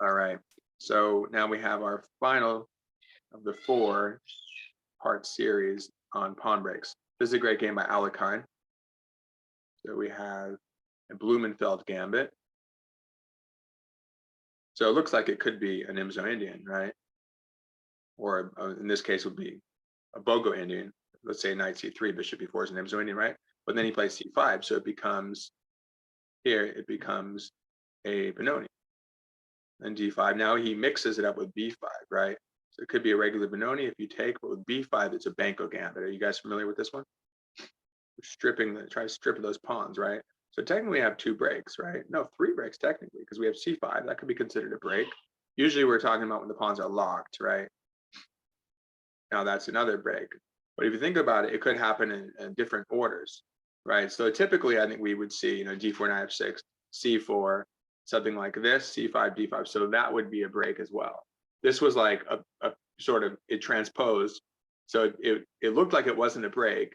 All right. So now we have our final of the 4-part series on pawn breaks. This is a great game by Alekhine. So we have a Blumenfeld gambit. So it looks like it could be an Imzo Indian, right? Or in this case would be a Bogo Indian. Let's say knight c3, bishop e4 is an Imzo Indian, right? But then he plays c5, so it becomes a Benoni. And d5. Now he mixes it up with b5, right? So it could be a regular Benoni if you take, but with b5, it's a Banco gambit. Are you guys familiar with this one? Try to strip those pawns, right? So technically we have 2 breaks, right? No, 3 breaks technically, because we have c5. That could be considered a break. Usually we're talking about when the pawns are locked, right? Now that's another break. But if you think about it, it could happen in different orders, right? So typically I think we would see, d4, knight f6, c4, something like this, c5, d5. So that would be a break as well. This was like a sort of, it transposed. So it looked like it wasn't a break,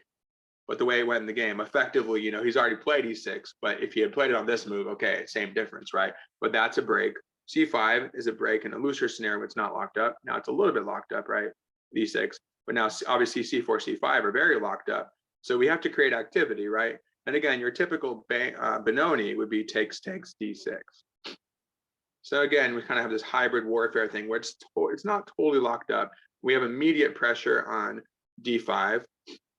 but the way it went in the game, effectively, he's already played e6, but if he had played it on this move, okay, same difference, right? But that's a break. c5 is a break in a looser scenario. It's not locked up. Now it's a little bit locked up, right? d6, but now obviously c4, c5 are very locked up. So we have to create activity, right? And again, your typical Benoni would be takes, d6. So again, we kind of have this hybrid warfare thing where it's not totally locked up. We have immediate pressure on d5,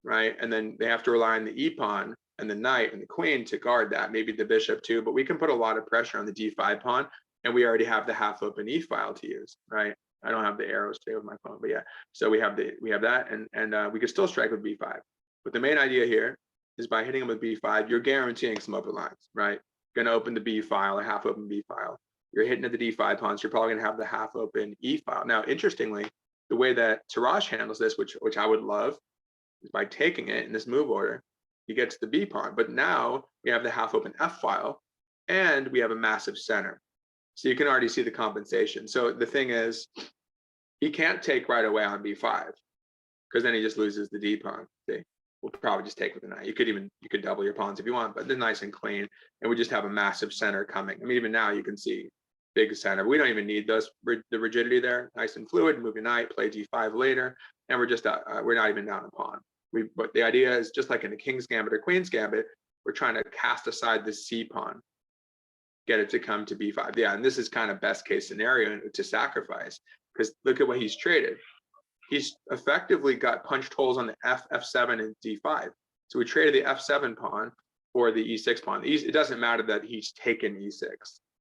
right? And then they have to rely on the e-pawn and the knight and the queen to guard that, maybe the bishop too, but we can put a lot of pressure on the d5 pawn, and we already have the half open e-file to use, right? I don't have the arrows today with my phone, but yeah. So we have that, and we could still strike with b5. But the main idea here is by hitting them with b5, you're guaranteeing some open lines, right? You're going to open the b file, a half open b file. You're hitting at the d5 pawns. You're probably going to have the half open e file. Now, interestingly, the way that Tarrasch handles this, which I would love, is by taking it in this move order. He gets the b pawn, but now we have the half open f file, and we have a massive center. So you can already see the compensation. So the thing is, he can't take right away on b5, because then he just loses the d pawn. See? We'll probably just take with the knight. You could double your pawns if you want, but they're nice and clean, and we just have a massive center coming. I mean, even now you can see big center. We don't even need the rigidity there. Nice and fluid. Move your knight, play d5 later, and we're not even down a pawn. But the idea is just like in the king's gambit or queen's gambit, we're trying to cast aside the c pawn, get it to come to b5. Yeah, and this is kind of best case scenario to sacrifice, because look at what he's traded. He's effectively got punched holes on the f7, and d5. So we traded the f7 pawn for the e6 pawn. It doesn't matter that he's taken e6.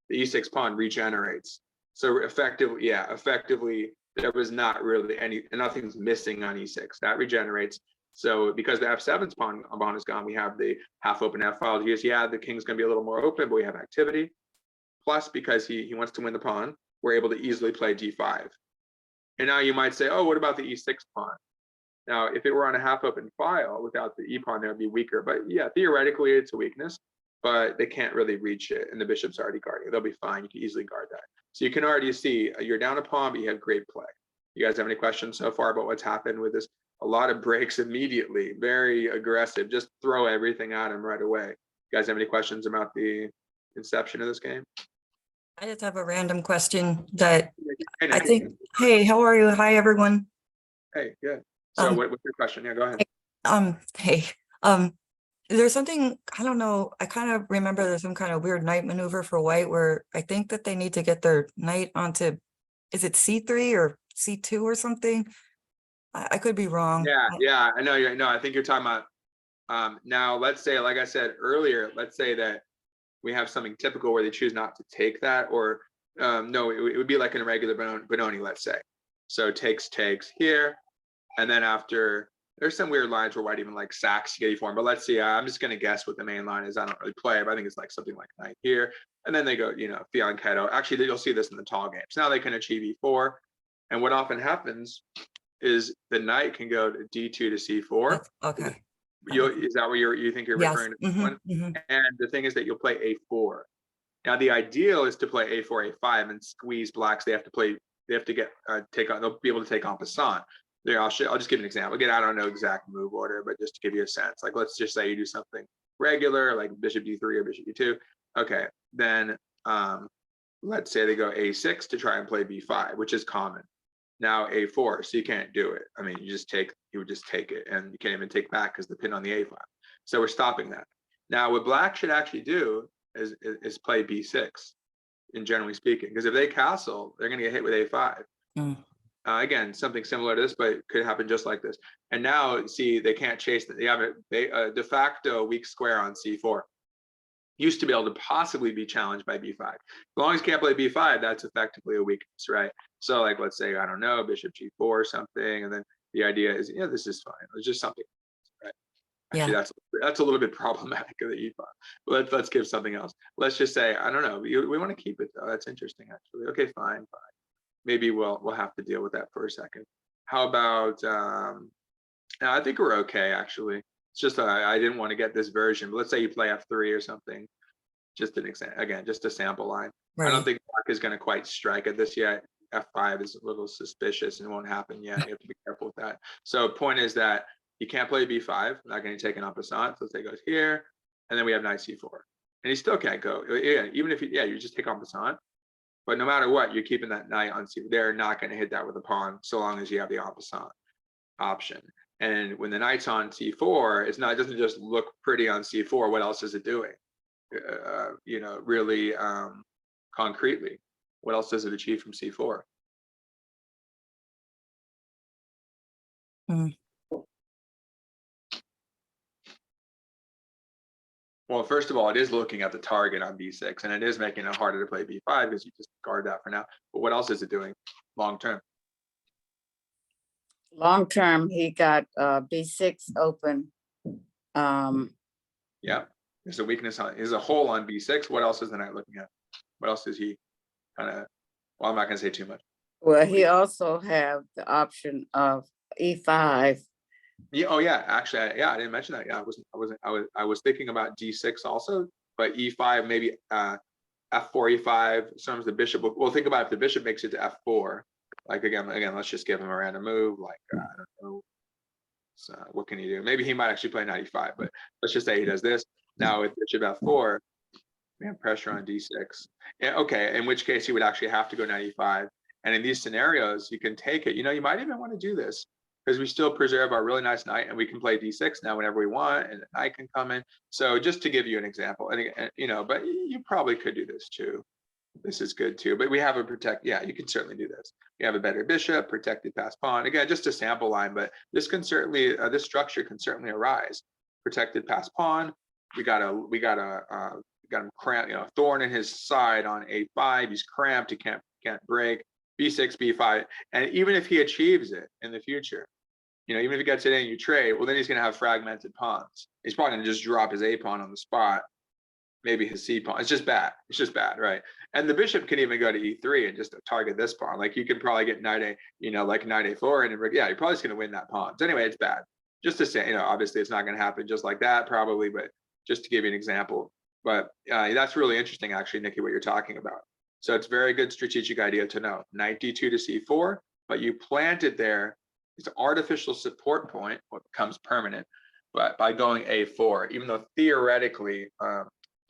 The e6 pawn regenerates. So effectively, there was not really nothing's missing on e6. That regenerates. So because the f7's pawn is gone, we have the half open f file to use. Yeah, the king's going to be a little more open, but we have activity. Plus, because he wants to win the pawn, we're able to easily play d5. And now you might say, oh, what about the e6 pawn? Now, if it were on a half open file without the e pawn, there would be weaker. But yeah, theoretically, it's a weakness, but they can't really reach it, and the bishop's already guarding it. They'll be fine. You can easily guard that. So you can already see you're down a pawn, but you have great play. You guys have any questions so far about what's happened with this? A lot of breaks immediately, very aggressive. Just throw everything at him right away. You guys have any questions about the inception of this game? I just have a random question that Hey, I think, hey, how are you? Hi, everyone. Hey, good. So what's your question? Yeah, go ahead. Hey, there's something, I don't know, I kind of remember there's some kind of weird knight maneuver for white where I think that they need to get their knight onto, is it c3 or c2 or something? I could be wrong. Yeah, I know. I think you're talking about, now let's say, like I said earlier, let's say that we have something typical where they choose not to take that, or no, it would be like in a regular Benoni, let's say. So takes here, and then after, there's some weird lines where white even like sacks to get e4, but let's see, I'm just going to guess what the main line is. I don't really play it, but I think it's like something like knight here, and then they go, fianchetto. Actually, you'll see this in the tall games. Now they can achieve e4, and what often happens is the knight can go to d2 to c4. Okay. Is that what you think you're referring to? This one? And the thing is that you'll play a4. Now the ideal is to play a4, a5, and squeeze blacks. They have to get they'll be able to take en passant. There, I'll just give an example. Again, I don't know exact move order, but just to give you a sense, like let's just say you do something regular, like bishop d3 or bishop d2. Okay, then let's say they go a6 to try and play b5, which is common. Now a4, so you can't do it. I mean, you would just take it, and you can't even take back because the pin on the a file. So we're stopping that. Now, what black should actually do is play b6, in generally speaking, because if they castle, they're going to get hit with a5. Again, something similar to this, but it could happen just like this. And now, see, they can't chase that. They have a de facto weak square on c4. Used to be able to possibly be challenged by b5. As long as you can't play b5, that's effectively a weakness, right? So, like, let's say, I don't know, bishop g4 or something, and then the idea is, yeah, this is fine. It's just something, right? Actually, Yeah. that's a little bit problematic of the e5. But let's give something else. Let's just say, I don't know, we want to keep it though. That's interesting, actually. Okay, fine. Maybe we'll have to deal with that for a second. How about? I think we're okay, actually. It's just I didn't want to get this version. But let's say you play f3 or something. Just an example, again, just a sample line. I don't Right. think Mark is going to quite strike at this yet. F5 is a little suspicious and won't happen yet. You have to be careful with that. So point is that you can't play b5. Not going to take an en passant. So let's say it goes here, and then we have knight c4, and he still can't go. Yeah, even if you just take en passant. But no matter what, you're keeping that knight on c4. They're not going to hit that with a pawn so long as you have the en passant option. And when the knight's on c4, it doesn't just look pretty on c4. What else is it doing? Really concretely, what else does it achieve from c4? Well, first of all, it is looking at the target on b6, and it is making it harder to play b5 because you just guard that for now. But what else is it doing long term? Long term, he got b6 open. Yeah, there's a weakness there's a hole on b6. What else is the knight looking at? What else is he kind of? Well, I'm not going to say too much. Well, he also have the option of e5. Yeah. Oh, yeah. Actually, I didn't mention that. Yeah, I was thinking about d6 also, but e5 maybe f4, e5. Sometimes the bishop. Well, think about if the bishop makes it to f4. Like again, let's just give him a random move. Like I don't know. So what can he do? Maybe he might actually play knight e5, but let's just say he does this. Now with bishop f4, we have pressure on d6. Yeah, okay. In which case he would actually have to go knight e5. And in these scenarios, you can take it. You might even want to do this because we still preserve our really nice knight, and we can play d6 now whenever we want, and the knight can come in. So just to give you an example, and but you probably could do this too. This is good too, but we have a protect. Yeah, you can certainly do this. We have a better bishop, protected pass pawn. Again, just a sample line, but this can certainly, this structure can certainly arise. Protected pass pawn. We got him cramped. Thorn in his side on a5. He's cramped. He can't break. b6, b5, and even if he achieves it in the future, even if he gets it in, you trade. Well, then he's going to have fragmented pawns. He's probably going to just drop his a pawn on the spot. Maybe his c pawn. It's just bad. It's just bad, right? And the bishop can even go to e3 and just target this pawn. Like you could probably get knight a, like knight a4, and yeah, you're probably just going to win that pawn. So anyway, it's bad. Just to say, obviously it's not going to happen just like that, probably, but just to give you an example. But that's really interesting, actually, Nikki, what you're talking about. So it's a very good strategic idea to know. Knight d2 to c4, but you plant it there. It's an artificial support point, what becomes permanent, but by going a4, even though theoretically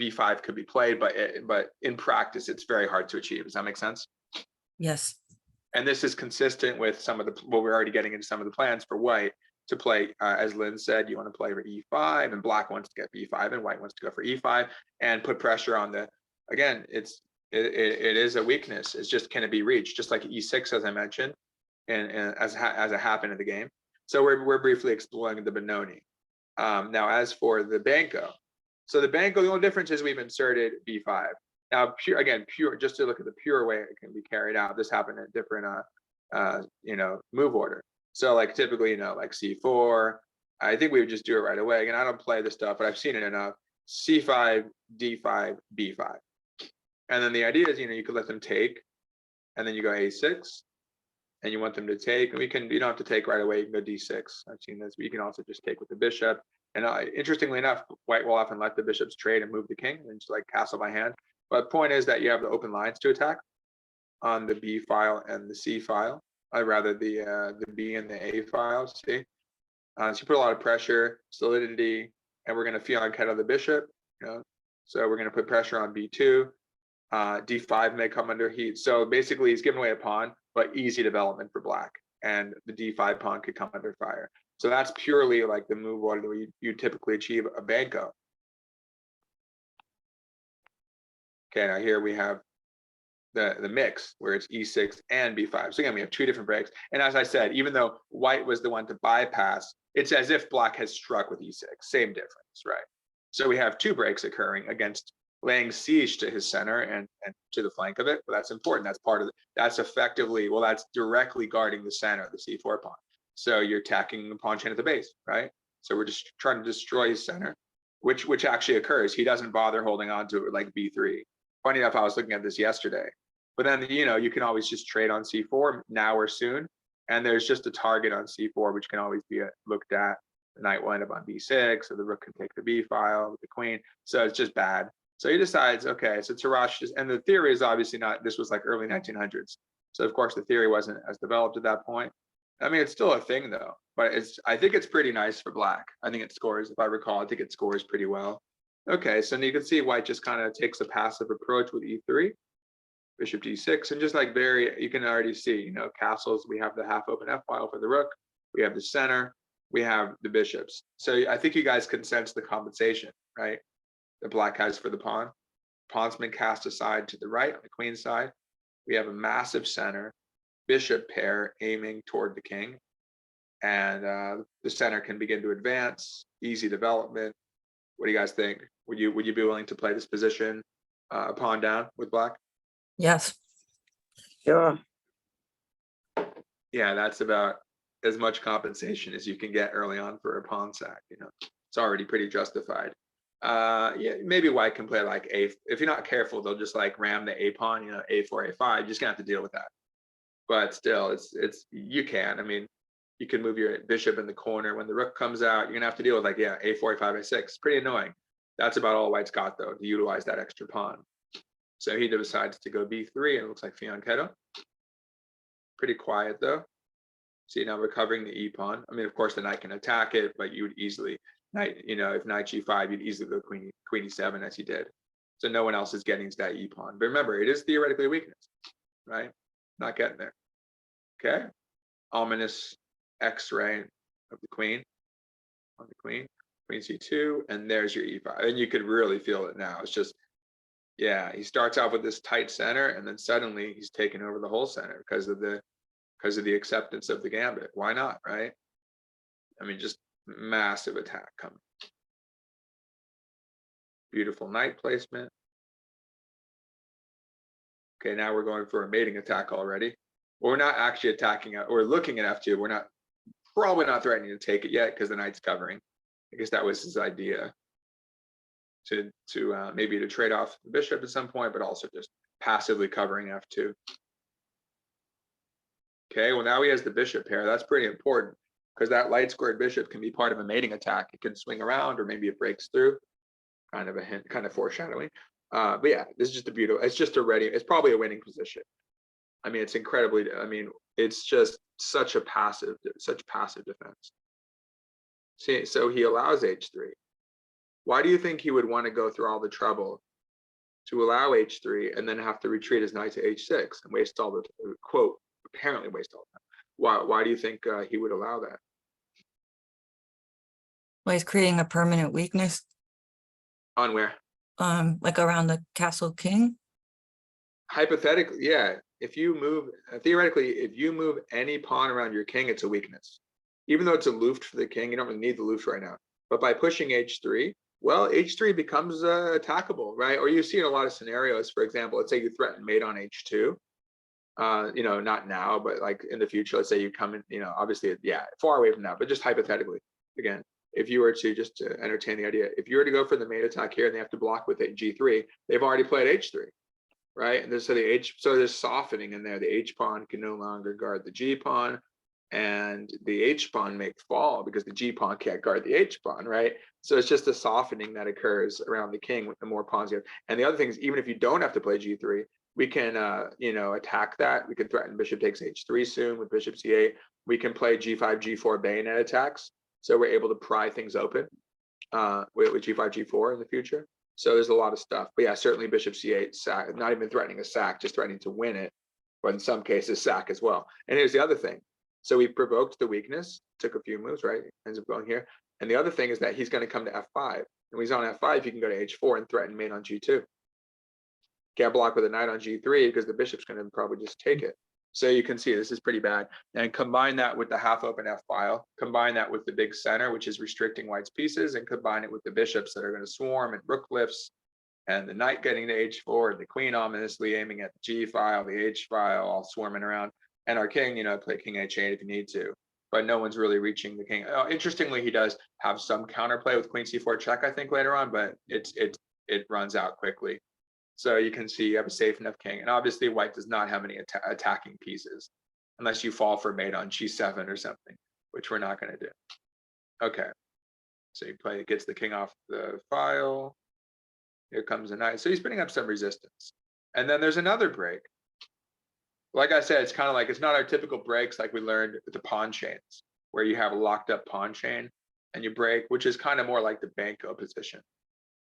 b5 could be played, but in practice, it's very hard to achieve. Does that make sense? Yes. And this is consistent with some of what we're already getting into some of the plans for white to play, as Lynn said, you want to play for e5, and black wants to get b5, and white wants to go for e5, and put pressure on again, it is a weakness. It's just, can it be reached? Just like e6, as I mentioned, and as it happened in the game. So we're briefly exploring the Benoni. Now, as for the Banco, so the Banco, the only difference is we've inserted b5. Now, pure, just to look at the pure way it can be carried out. This happened in different, move order. So like typically, like c4. I think we would just do it right away. And I don't play this stuff, but I've seen it enough. c5, d5, b5. And then the idea is, you could let them take, and then you go a6, and you want them to take. And you don't have to take right away. You can go d6. I've seen this, but you can also just take with the bishop. And interestingly enough, white will often let the bishops trade and move the king, and just like castle by hand. But the point is that you have the open lines to attack on the b file and the c file. Rather the b and the a file. See, so you put a lot of pressure, solidity, and we're going to fianchetto the bishop. So we're going to put pressure on b2. D5 may come under heat. So basically he's giving away a pawn, but easy development for black. And the D5 pawn could come under fire. So that's purely like the move where you typically achieve a banco. Okay, now here we have the mix where it's E6 and B5. So again, we have two different breaks. And as I said, even though white was the one to bypass, it's as if black has struck with E6, same difference, right? So we have two breaks occurring against laying siege to his center and to the flank of it. But that's important. That's part of it. That's effectively, well, that's directly guarding the center of the C4 pawn. So you're attacking the pawn chain at the base, right? So we're just trying to destroy his center, which actually occurs. He doesn't bother holding on to it like B3. Funny enough, I was looking at this yesterday. But then, you can always just trade on C4 now or soon. And there's just a target on C4, which can always be looked at. The knight will end up on B6, or the rook can take the B file with the queen. So it's just bad. So he decides, okay, so Tarrasch just, and the theory is obviously not, this was like early 1900s. So of course the theory wasn't as developed at that point. I mean, it's still a thing though, but I think it's pretty nice for black. I think it scores, if I recall, I think it scores pretty well. Okay, so you can see white just kind of takes a passive approach with E3, bishop D6, and just like you can already see, castles, we have the half open F file for the rook, we have the center, we have the bishops. So I think you guys can sense the compensation, right? The black has for the pawn. Pawn's been cast aside to the right on the queen side. We have a massive center, bishop pair aiming toward the king. And the center can begin to advance, easy development. What do you guys think? Would you be willing to play this position pawn down with black? Yes. Sure. Yeah, that's about as much compensation as you can get early on for a pawn sack. It's already pretty justified. Yeah, maybe white can play like a. If you're not careful, they'll just like ram the a pawn, A4, A5. You're just gonna have to deal with that. But still, it's you can. I mean, you can move your bishop in the corner when the rook comes out. You're gonna have to deal with like A4, A5, A6. It's pretty annoying. That's about all white's got though to utilize that extra pawn. So he decides to go B3, and it looks like fianchetto. Pretty quiet though. See, now we're covering the E pawn. I mean, of course, the knight can attack it, but you would easily if knight G5, you'd easily go queen E7 as he did. So no one else is getting to that E pawn. But remember, it is theoretically a weakness, right? Not getting there. Okay. Ominous X-ray of the queen on the queen C2, and there's your E5. And you could really feel it now. It's just, yeah, he starts off with this tight center, and then suddenly he's taken over the whole center because of the acceptance of the gambit. Why not, right? I mean, just massive attack coming. Beautiful knight placement. Okay, now we're going for a mating attack already. We're not actually attacking it. We're looking at F2. We're probably not threatening to take it yet because the knight's covering. I guess that was his idea, to maybe to trade off the bishop at some point, but also just passively covering F2. Okay, well now he has the bishop pair. That's pretty important because that light squared bishop can be part of a mating attack. It can swing around, or maybe it breaks through. Kind of a hint, kind of foreshadowing. But yeah, this is just a beautiful. It's just it's probably a winning position. I mean, it's incredibly. I mean, it's just such passive defense. See, so he allows H3. Why do you think he would want to go through all the trouble to allow H3 and then have to retreat his knight to H6 and waste all the quote apparently waste all the time? Why do you think he would allow that? Well, he's creating a permanent weakness. On where? Like around the castle king. Hypothetically, yeah. If you move, theoretically, if you move any pawn around your king, it's a weakness. Even though it's a luft for the king, you don't really need the luft right now. But by pushing H3, well, H3 becomes attackable, right? Or you see in a lot of scenarios, for example, let's say you threaten mate on H2. Not now, but like in the future, let's say you come in, obviously, yeah, far away from now, but just hypothetically, again, if you were to just entertain the idea, if you were to go for the mate attack here and they have to block with G3, they've already played H3, right? And so there's softening in there. The H pawn can no longer guard the G pawn, and the H pawn may fall because the G pawn can't guard the H pawn, right? So it's just a softening that occurs around the king with the more pawns you have. And the other thing is, even if you don't have to play G3, we can, attack that. We can threaten bishop takes H3 soon with bishop C8. We can play G5, G4 bayonet attacks. So we're able to pry things open with G5, G4 in the future. So there's a lot of stuff. But yeah, certainly bishop c8, sack, not even threatening a sack, just threatening to win it. But in some cases, sack as well. And here's the other thing. So we provoked the weakness, took a few moves, right? Ends up going here. And the other thing is that he's going to come to f5. And when he's on f5, you can go to h4 and threaten mate on g2. Can't block with a knight on g3 because the bishop's going to probably just take it. So you can see this is pretty bad. And combine that with the half open f file, combine that with the big center, which is restricting white's pieces, and combine it with the bishops that are going to swarm and rook lifts, and the knight getting to h4, the queen ominously aiming at the g file, the h file, all swarming around, and our king, play king h8 if you need to, but no one's really reaching the king. Interestingly, he does have some counterplay with queen c4 check, I think, later on, but it runs out quickly. So you can see you have a safe enough king, and obviously white does not have any attacking pieces unless you fall for mate on g7 or something, which we're not going to do. Okay, so you gets the king off the file. Here comes a knight. So he's putting up some resistance. And then there's another break. Like I said, it's kind of like, it's not our typical breaks like we learned with the pawn chains, where you have a locked up pawn chain and you break, which is kind of more like the Banco position.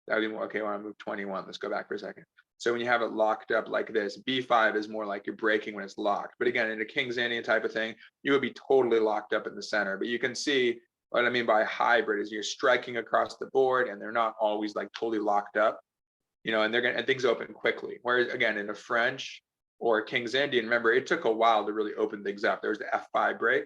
That would be more, okay, I want to move 21. Let's go back for a second. So when you have it locked up like this, b5 is more like you're breaking when it's locked. But again, in a King's Indian type of thing, you would be totally locked up in the center. But you can see what I mean by hybrid is you're striking across the board and they're not always like totally locked up, and things open quickly. Whereas again, in a French or King's Indian, remember, it took a while to really open things up. There was the f5 break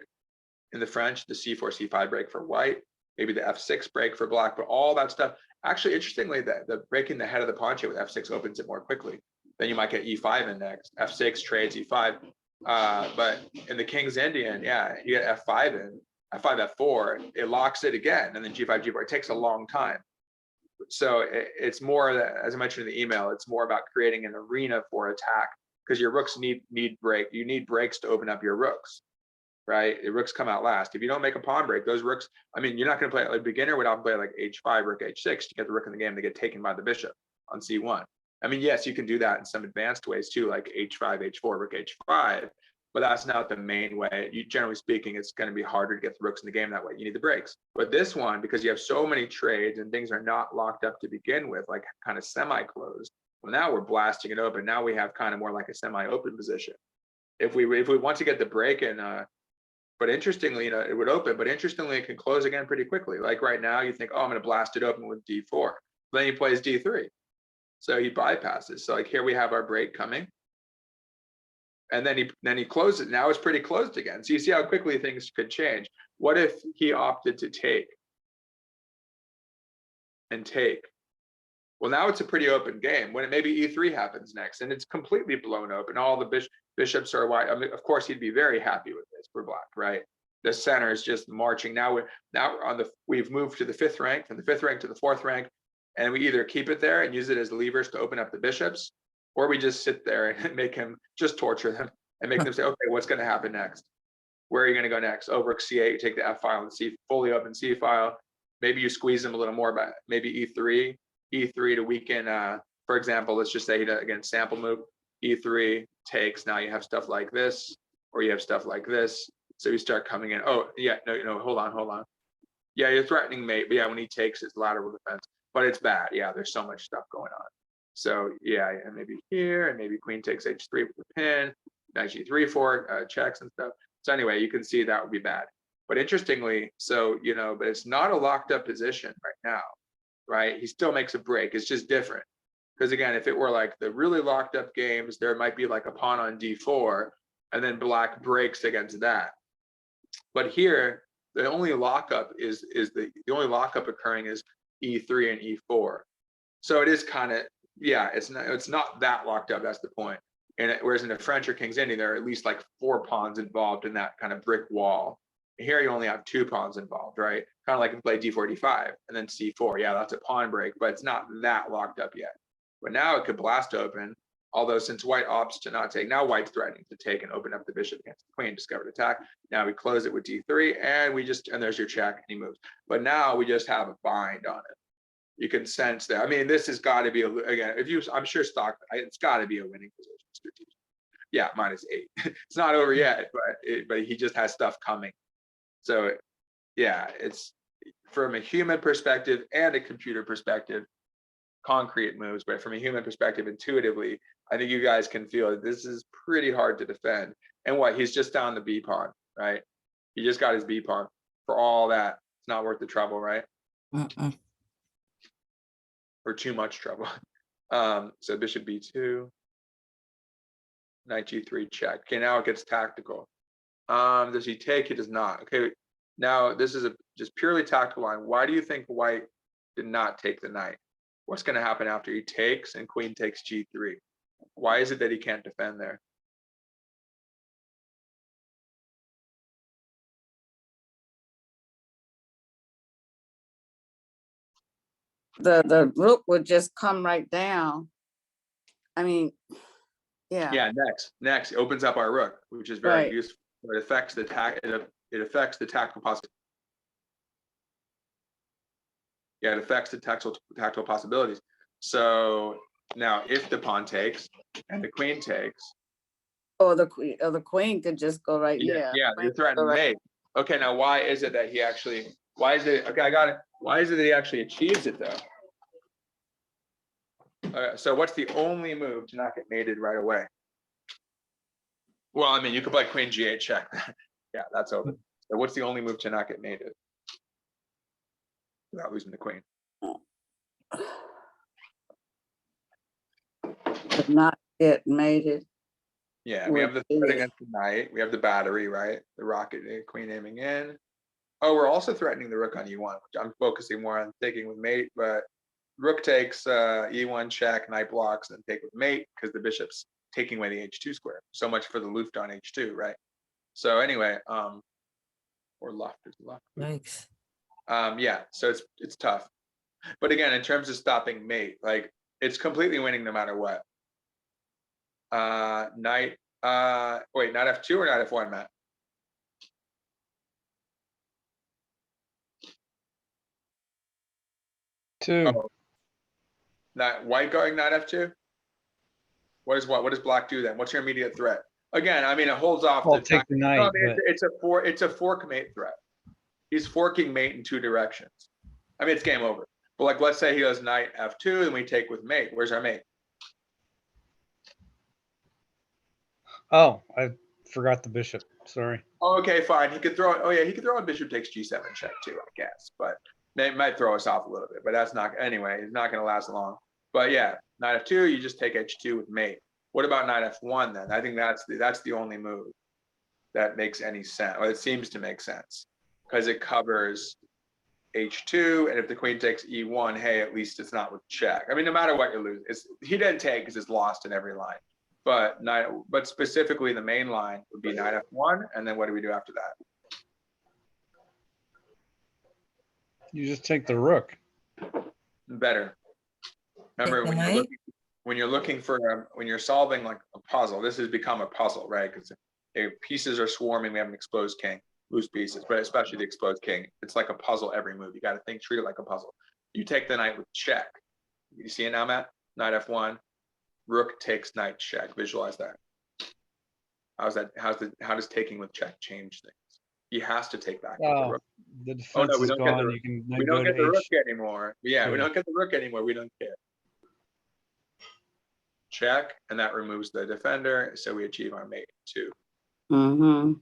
in the French, the c4, c5 break for white, maybe the f6 break for black, but all that stuff. Actually, interestingly, the breaking the head of the pawn chain with f6 opens it more quickly. Then you might get e5 in next, f6 trades e5. But in the King's Indian, yeah, you get f5 in, f5, f4, it locks it again, and then g5, g4. It takes a long time. So it's more that, as I mentioned in the email, it's more about creating an arena for attack, because your rooks need break. You need breaks to open up your rooks, right? The rooks come out last. If you don't make a pawn break, those rooks, I mean, you're not going to play, a beginner would often play like h5, rook h6 to get the rook in the game to get taken by the bishop on c1. I mean, yes, you can do that in some advanced ways too, like h5, h4, rook h5, but that's not the main way. Generally speaking, it's going to be harder to get the rooks in the game that way. You need the breaks. But this one, because you have so many trades and things are not locked up to begin with, like kind of semi-closed, well, now we're blasting it open. Now we have kind of more like a semi-open position. If we want to get the break in, but interestingly, it would open, but interestingly, it can close again pretty quickly. Like right now, you think, oh, I'm going to blast it open with d4. Then he plays d3. So he bypasses. So like here we have our break coming. And then he closes it. Now it's pretty closed again. So you see how quickly things could change. What if he opted to take and take? Well, now it's a pretty open game. When maybe e3 happens next, and it's completely blown open. All the bishops are white. I mean, of course, he'd be very happy with this for black, right? The center is just marching. Now we've moved to the 5th rank, from the 5th rank to the 4th rank, and we either keep it there and use it as levers to open up the bishops, or we just sit there and make him just torture them and make them say, okay, what's going to happen next? Where are you going to go next? Oh, rook c8, you take the f file and c fully open c file. Maybe you squeeze them a little more, but maybe e3 to weaken. For example, let's just say again, sample move, e3 takes. Now you have stuff like this, or you have stuff like this. So you start coming in. Oh yeah, no, hold on. Yeah, you're threatening mate, but yeah, when he takes his lateral defense, but it's bad. Yeah, there's so much stuff going on. So yeah, and maybe here, and maybe queen takes h3 with the pin, knight g3 for checks and stuff. So anyway, you can see that would be bad. But interestingly, so but it's not a locked up position right now, right? He still makes a break. It's just different. Because again, if it were like the really locked up games, there might be like a pawn on d4, and then black breaks against that. But here, the only lockup is the only lockup occurring is e3 and e4. So it is kind of, yeah, it's not that locked up. That's the point. And whereas in the French or King's Indian, there are at least like 4 pawns involved in that kind of brick wall. Here you only have 2 pawns involved, right? Kind of like you play d4, d5, and then c4. Yeah, that's a pawn break, but it's not that locked up yet. But now it could blast open. Although since white opts to not take, now white's threatening to take and open up the bishop against the queen, discovered attack. Now we close it with d3, and there's your check, and he moves. But now we just have a bind on it. You can sense that. I mean, this has got to be again. I'm sure it's got to be a winning position strategic. Yeah, -8. It's not over yet, but he just has stuff coming. So, yeah, it's from a human perspective and a computer perspective, concrete moves, but from a human perspective, intuitively, I think you guys can feel that this is pretty hard to defend. And what, he's just down the B pawn, right? He just got his B pawn. For all that, it's not worth the trouble, right? Mm-mm. Or too much trouble. So bishop B2, knight G3 check. Okay, now it gets tactical. Does he take? He does not. Okay, now this is a just purely tactical line. Why do you think white did not take the knight? What's going to happen after he takes and queen takes G3? Why is it that he can't defend there? The rook would just come right down. I mean, yeah, Yeah, next, it opens up our rook, which is very Right. useful. It affects the it affects the tactical possibilities. Yeah, it affects the tactical possibilities. So now if the pawn takes and the queen takes, or the queen could just go right. yeah, Yeah, you're threatening mate. Okay, now why is it that he actually, why is it, okay, I got it. Why is it that he actually achieves it though? So what's the only move to not get mated right away? Well, I mean, you could play queen G8 check. Yeah, that's over. So what's the only move to not get mated without losing the queen? But not get mated. Yeah, we have the Would threat be- against the knight. We have the battery, right? The rocket, queen aiming in. Oh, we're also threatening the rook on E1, which I'm focusing more on taking with mate, but rook takes E1 check, knight blocks, and take with mate because the bishop's taking away the H2 square. So much for the Luft on H2, right? So anyway, or left is left. Yikes. Yeah, so it's tough. But again, in terms of stopping mate, like it's completely winning no matter what. Knight, wait, knight F2 or knight F1, Matt? Two. Oh, not white going knight F2. What does black do then? What's your immediate threat? Again, I mean, it holds off I'll the take the knight, No, I mean, but it's a fork mate threat. He's forking mate in two directions. I mean, it's game over. But like, let's say he goes knight F2 and we take with mate. Where's our mate? oh, I forgot the bishop. Sorry. Okay, fine. He could throw it. Oh yeah, he could throw a bishop takes G7 check too, I guess. But they might throw us off a little bit. But that's not anyway. It's not going to last long. But yeah, knight F2, you just take H2 with mate. What about knight F1 then? I think that's the only move that makes any sense, or it seems to make sense, because it covers H2, and if the queen takes E1, hey, at least it's not with check. I mean, no matter what you lose, he didn't take because it's lost in every line. But specifically the main line would be knight F1, and then what do we do after that? You just take the rook. Better. Remember, Take the when you're knight? looking for when you're solving like a puzzle, this has become a puzzle, right? Because pieces are swarming. We have an exposed king, loose pieces, but especially the exposed king. It's like a puzzle every move. You got to treat it like a puzzle. You take the knight with check. You see it now, Matt? Knight F1, rook takes knight check. Visualize that. How's that? How does taking with check change things? He has to take back with the Oh, rook. the Oh defense no, we is don't get gone. the You can we then don't go get the to rook H. anymore. Yeah, we two. don't get the rook anymore. We don't care. Check, and that removes the defender, so we achieve our mate too. Mm-hmm.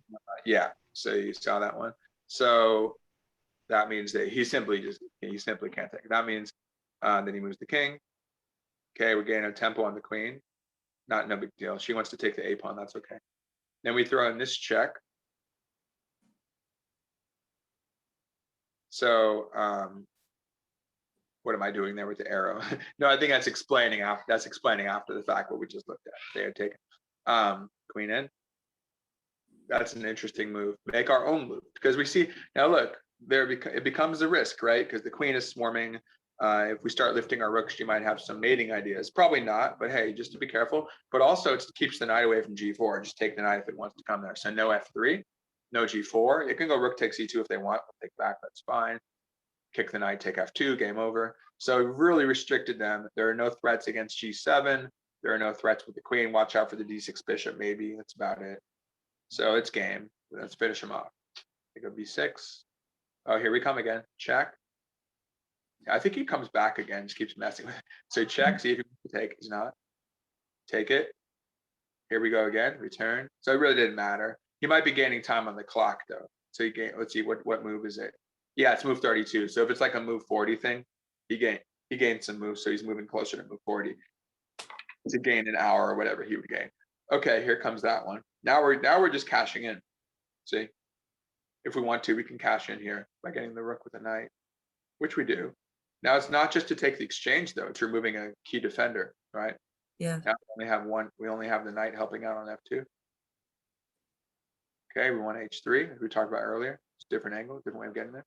Yeah, so you saw that one. So that means that he simply can't take it. That means then he moves the king. Okay, we're getting a tempo on the queen. No big deal. She wants to take the A pawn. That's okay. Then we throw in this check. So what am I doing there with the arrow? No, I think that's explaining after the fact what we just looked at. They had taken queen in. That's an interesting move. Make our own move, because we see now. Look, it becomes a risk, right? Because the queen is swarming. If we start lifting our rook, she might have some mating ideas. Probably not, but hey, just to be careful. But also, it keeps the knight away from G4. Just take the knight if it wants to come there. So no F3, no G4. It can go rook takes E2 if they want. Take back. That's fine. Kick the knight, take F2, game over. So we've really restricted them. There are no threats against G7. There are no threats with the queen. Watch out for the D6 bishop, maybe. That's about it. So it's game. Let's finish him off. Take a B6. Oh, here we come again. Check. I think he comes back again, just keeps messing with it. So check, see if he wants to take, he's not. Take it. Here we go again, return. So it really didn't matter. He might be gaining time on the clock though. So he gain, let's see, what move is it? Yeah, it's move 32. So if it's like a move 40 thing, he gained some moves, so he's moving closer to move 40 to gain an hour or whatever he would gain. Okay, here comes that one. Now we're just cashing in. See, if we want to, we can cash in here by getting the rook with a knight, which we do. Now it's not just to take the exchange though; it's removing a key defender, right? Yeah. Now we only have one. We only have the knight helping out on f2. Okay, we want h3, as we talked about earlier. It's a different angle, different way of getting there.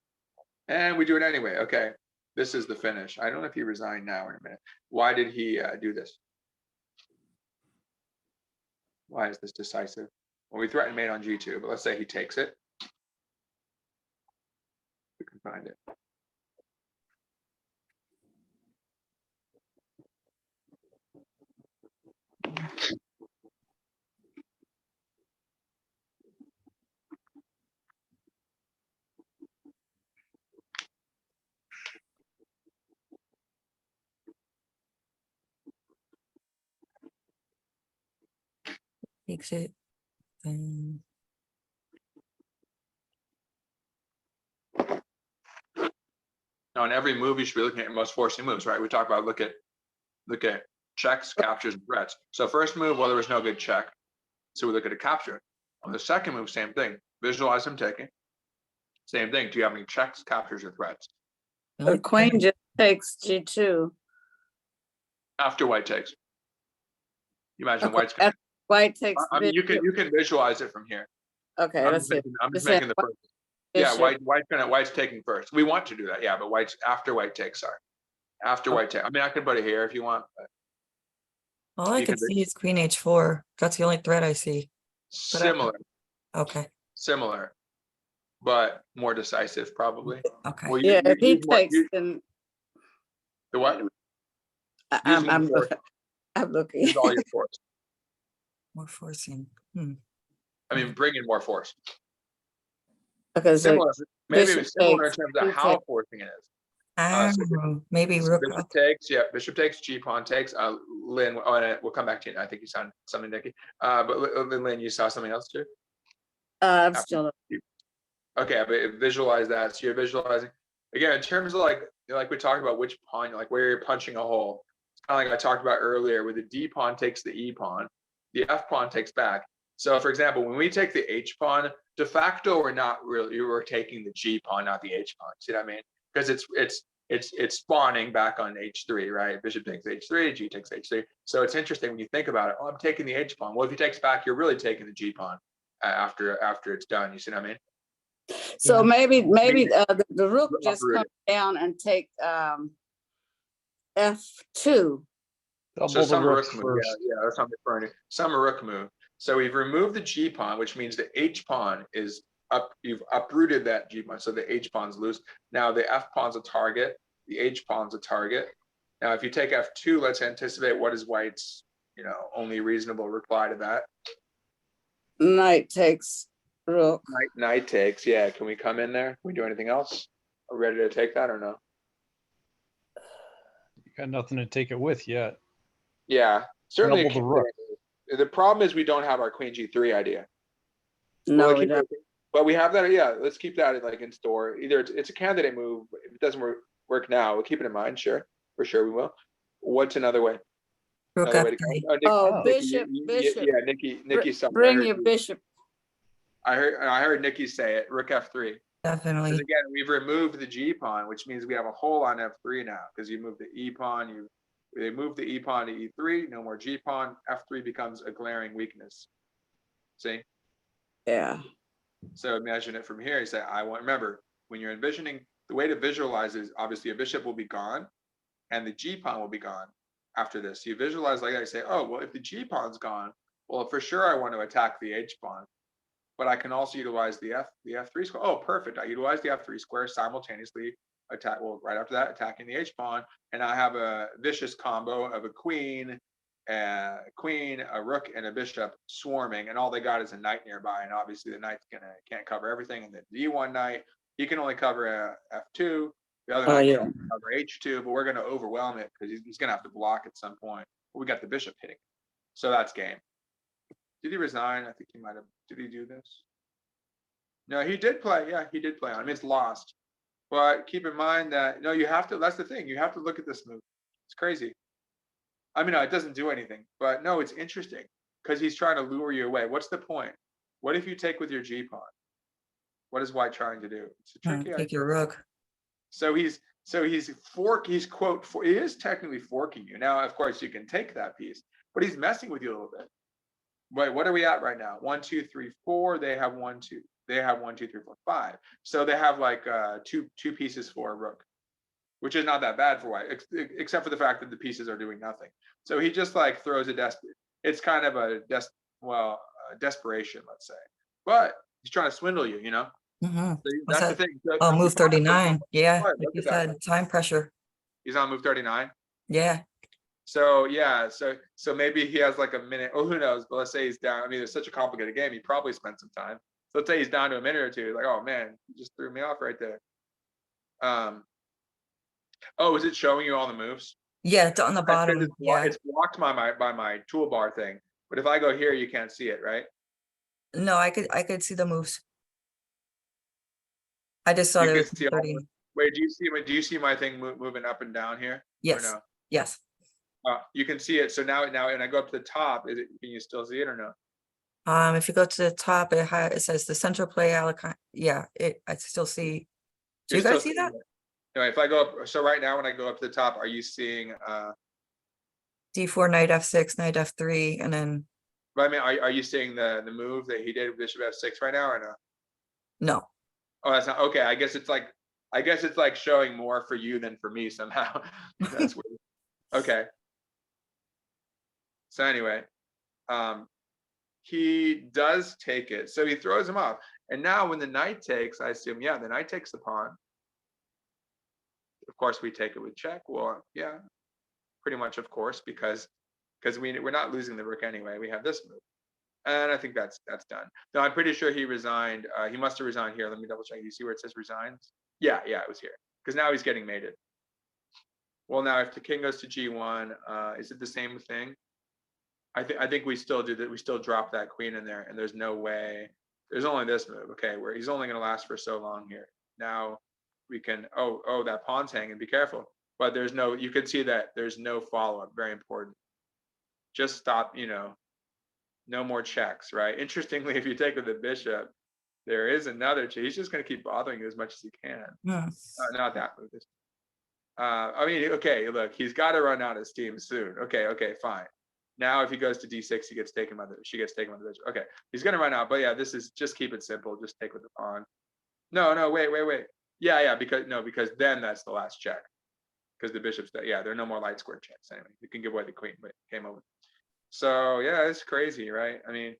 And we do it anyway. Okay, this is the finish. I don't know if he resigned now in a minute. Why did he do this? Why is this decisive? Well, we threatened mate on g2, but let's say he takes it. We can find it. Takes it. And Now, in every move, you should be looking at most forcing moves, right? We talk about look at checks, captures, and threats. So first move, well, there was no good check, so we look at a capture. On the second move, same thing. Visualize him taking. Same thing. Do you have any checks, captures, or threats? the The only queen thing- just takes g2. After white takes. You imagine Okay, white's gonna. White takes. I mean, you bishop. can visualize it from here. Okay, I'm let's just see. making, I'm just Just making the have first. Yeah, bishop. white's taking first. We want to do that, yeah, but white's after white takes. Sorry, after white take. I mean, I can put it here if you want. But All I you can can see is queen h4. That's the only threat I see. But similar, Okay. but more decisive probably. Okay. Well, Yeah, if he use more- takes, use- then the what? I'm more force. I'm looking. Use all your force. More forcing. I mean, bring in more force. Okay, so Similar, maybe bishop it's similar in takes, terms of queen how takes. forcing it is. I so don't know. Maybe So rook bishop up. takes, yeah, bishop takes, g pawn takes. Lynn, oh, and we'll come back to you. I think you saw something, Nikki. But Lynn, you saw something else too? I'm still. Okay, but visualize that. So you're visualizing again in terms of like we talked about which pawn, like where you're punching a hole. It's kind of like I talked about earlier, where the D pawn takes the E pawn, the F pawn takes back. So for example, when we take the H pawn, de facto, we're not really, we're taking the G pawn, not the H pawn. See what I mean? Because it's spawning back on H3, right? Bishop takes H3, G takes H3. So it's interesting when you think about it. Oh, I'm taking the H pawn. Well, if he takes back, you're really taking the G pawn after it's done. You see what I mean? So Yeah. maybe the rook Rook just uprooted. comes down and take f2. So Double the some rooks rook move, first. yeah, that's what I'm referring to. Some rook move. So we've removed the G pawn, which means the H pawn is up. You've uprooted that G pawn, so the H pawn's loose. Now the F pawn's a target. The H pawn's a target. Now, if you take F2, let's anticipate what is white's, only reasonable reply to that. Knight takes rook. Knight takes. Yeah, can we come in there? Can we do anything else? Are we ready to take that or no? You got nothing to take it with yet. Yeah, certainly. Double the rook. The problem is we don't have our Queen G3 idea. No, Well, we don't. but we have that. Yeah, let's keep that like in store. Either it's a candidate move. If it doesn't work now, we'll keep it in mind. Sure, for sure we will. What's another way? Rook Another way to f3. go? Nikki, Oh, Nikki, bishop, bishop. Yeah, Nikki. Bring your bishop. I heard Nikki say it. Rook F3. Because Definitely. again, we've removed the G pawn, which means we have a hole on F3 now. Because you move the E pawn, they move the E pawn to E3. No more G pawn. F3 becomes a glaring weakness. See? Yeah. So imagine it from here. You say, remember, when you're envisioning, the way to visualize is obviously a bishop will be gone and the G pawn will be gone after this. You visualize like I say, oh, well, if the G pawn's gone, well, for sure I want to attack the H pawn, but I can also utilize the F3 square. Oh, perfect. I utilize the F3 square simultaneously right after that, attacking the H pawn. And I have a vicious combo of a queen, a rook, and a bishop swarming, and all they got is a knight nearby. And obviously the knight's can't cover everything. And the D1 knight, he can only cover a F2, The other Oh, knight yeah. can't cover H2, but we're gonna overwhelm it because he's gonna have to block at some point. We got the bishop hitting. So that's game. Did he resign? I think he might have. Did he do this? No, he did play. Yeah, he did play. I mean, it's lost. But keep in mind that, no, you have to, that's the thing. You have to look at this move. It's crazy. I mean, no, it doesn't do anything, but no, it's interesting because he's trying to lure you away. What's the point? What if you take with your G pawn? What is white trying to do? It's a tricky Take idea. your rook. So he's quote, he is technically forking you. Now, of course, you can take that piece, but he's messing with you a little bit. Wait, what are we at right now? 1, 2, 3, 4. They have 1, 2. They have 1, 2, 3, 4, 5. So they have like two pieces for a rook, which is not that bad for white, except for the fact that the pieces are doing nothing. So he just like throws a it's kind of a desperation, let's say. But he's trying to swindle you, you know? Mhm. So What's that's the that? thing. So Oh, the move problem- 39. Yeah, Right, like look you at that. said, time pressure. He's on move 39. Yeah. So yeah, so maybe he has like a minute. Oh, who knows? But let's say he's down. I mean, it's such a complicated game. He probably spent some time. So let's say he's down to a minute or two. Like, oh man, you just threw me off right there. Oh, is it showing you all the moves? Yeah, it's on the bottom. Yeah. It's blocked by my toolbar thing. But if I go here, you can't see it, right? No, I could see the moves. I just saw You there can was see all. 30. Wait, do you see my thing moving up and down here? Or Yes. no? Yes. You can see it. So now, and I go up to the top. Can you still see it or no? If you go to the top, it says the central play allocation. Yeah, I still see. Do you You're guys still see that? seeing it. No, if I go up, so right now when I go up to the top, are you seeing? D4, knight F6, knight F3, and then But I mean, are you seeing the move that he did, bishop F6 right now or no? no. Oh, that's not okay. I guess it's like showing more for you than for me somehow. That's weird. Okay. So anyway, he does take it. So he throws him off. And now when the knight takes, I assume, yeah, the knight takes the pawn. Of course, we take it with check. Well, yeah, pretty much, of course, because we're not losing the rook anyway. We have this move. And I think that's done. No, I'm pretty sure he resigned. He must have resigned here. Let me double check. You see where it says resigns? Yeah, it was here. Because now he's getting mated. Well, now if the king goes to G1, is it the same thing? I think we still do that. We still drop that queen in there, and there's no way. There's only this move, okay, where he's only going to last for so long here. Now we can. Oh, that pawn's hanging. Be careful. But there's no. You can see that there's no follow up. Very important. Just stop. No more checks, right? Interestingly, if you take with the bishop, there is another check. He's just going to keep bothering you as much as he can. Not that move. I mean, okay, look, he's got to run out of steam soon. Okay, fine. Now, if he goes to D6, she gets taken by the bishop. Okay, he's going to run out. But yeah, this is just keep it simple. Just take with the pawn. No, wait. Yeah, because then that's the last check. Because the bishop's there. Yeah, there are no more light square checks anyway. You can give away the queen, but it came over. So yeah, it's crazy, right? I mean,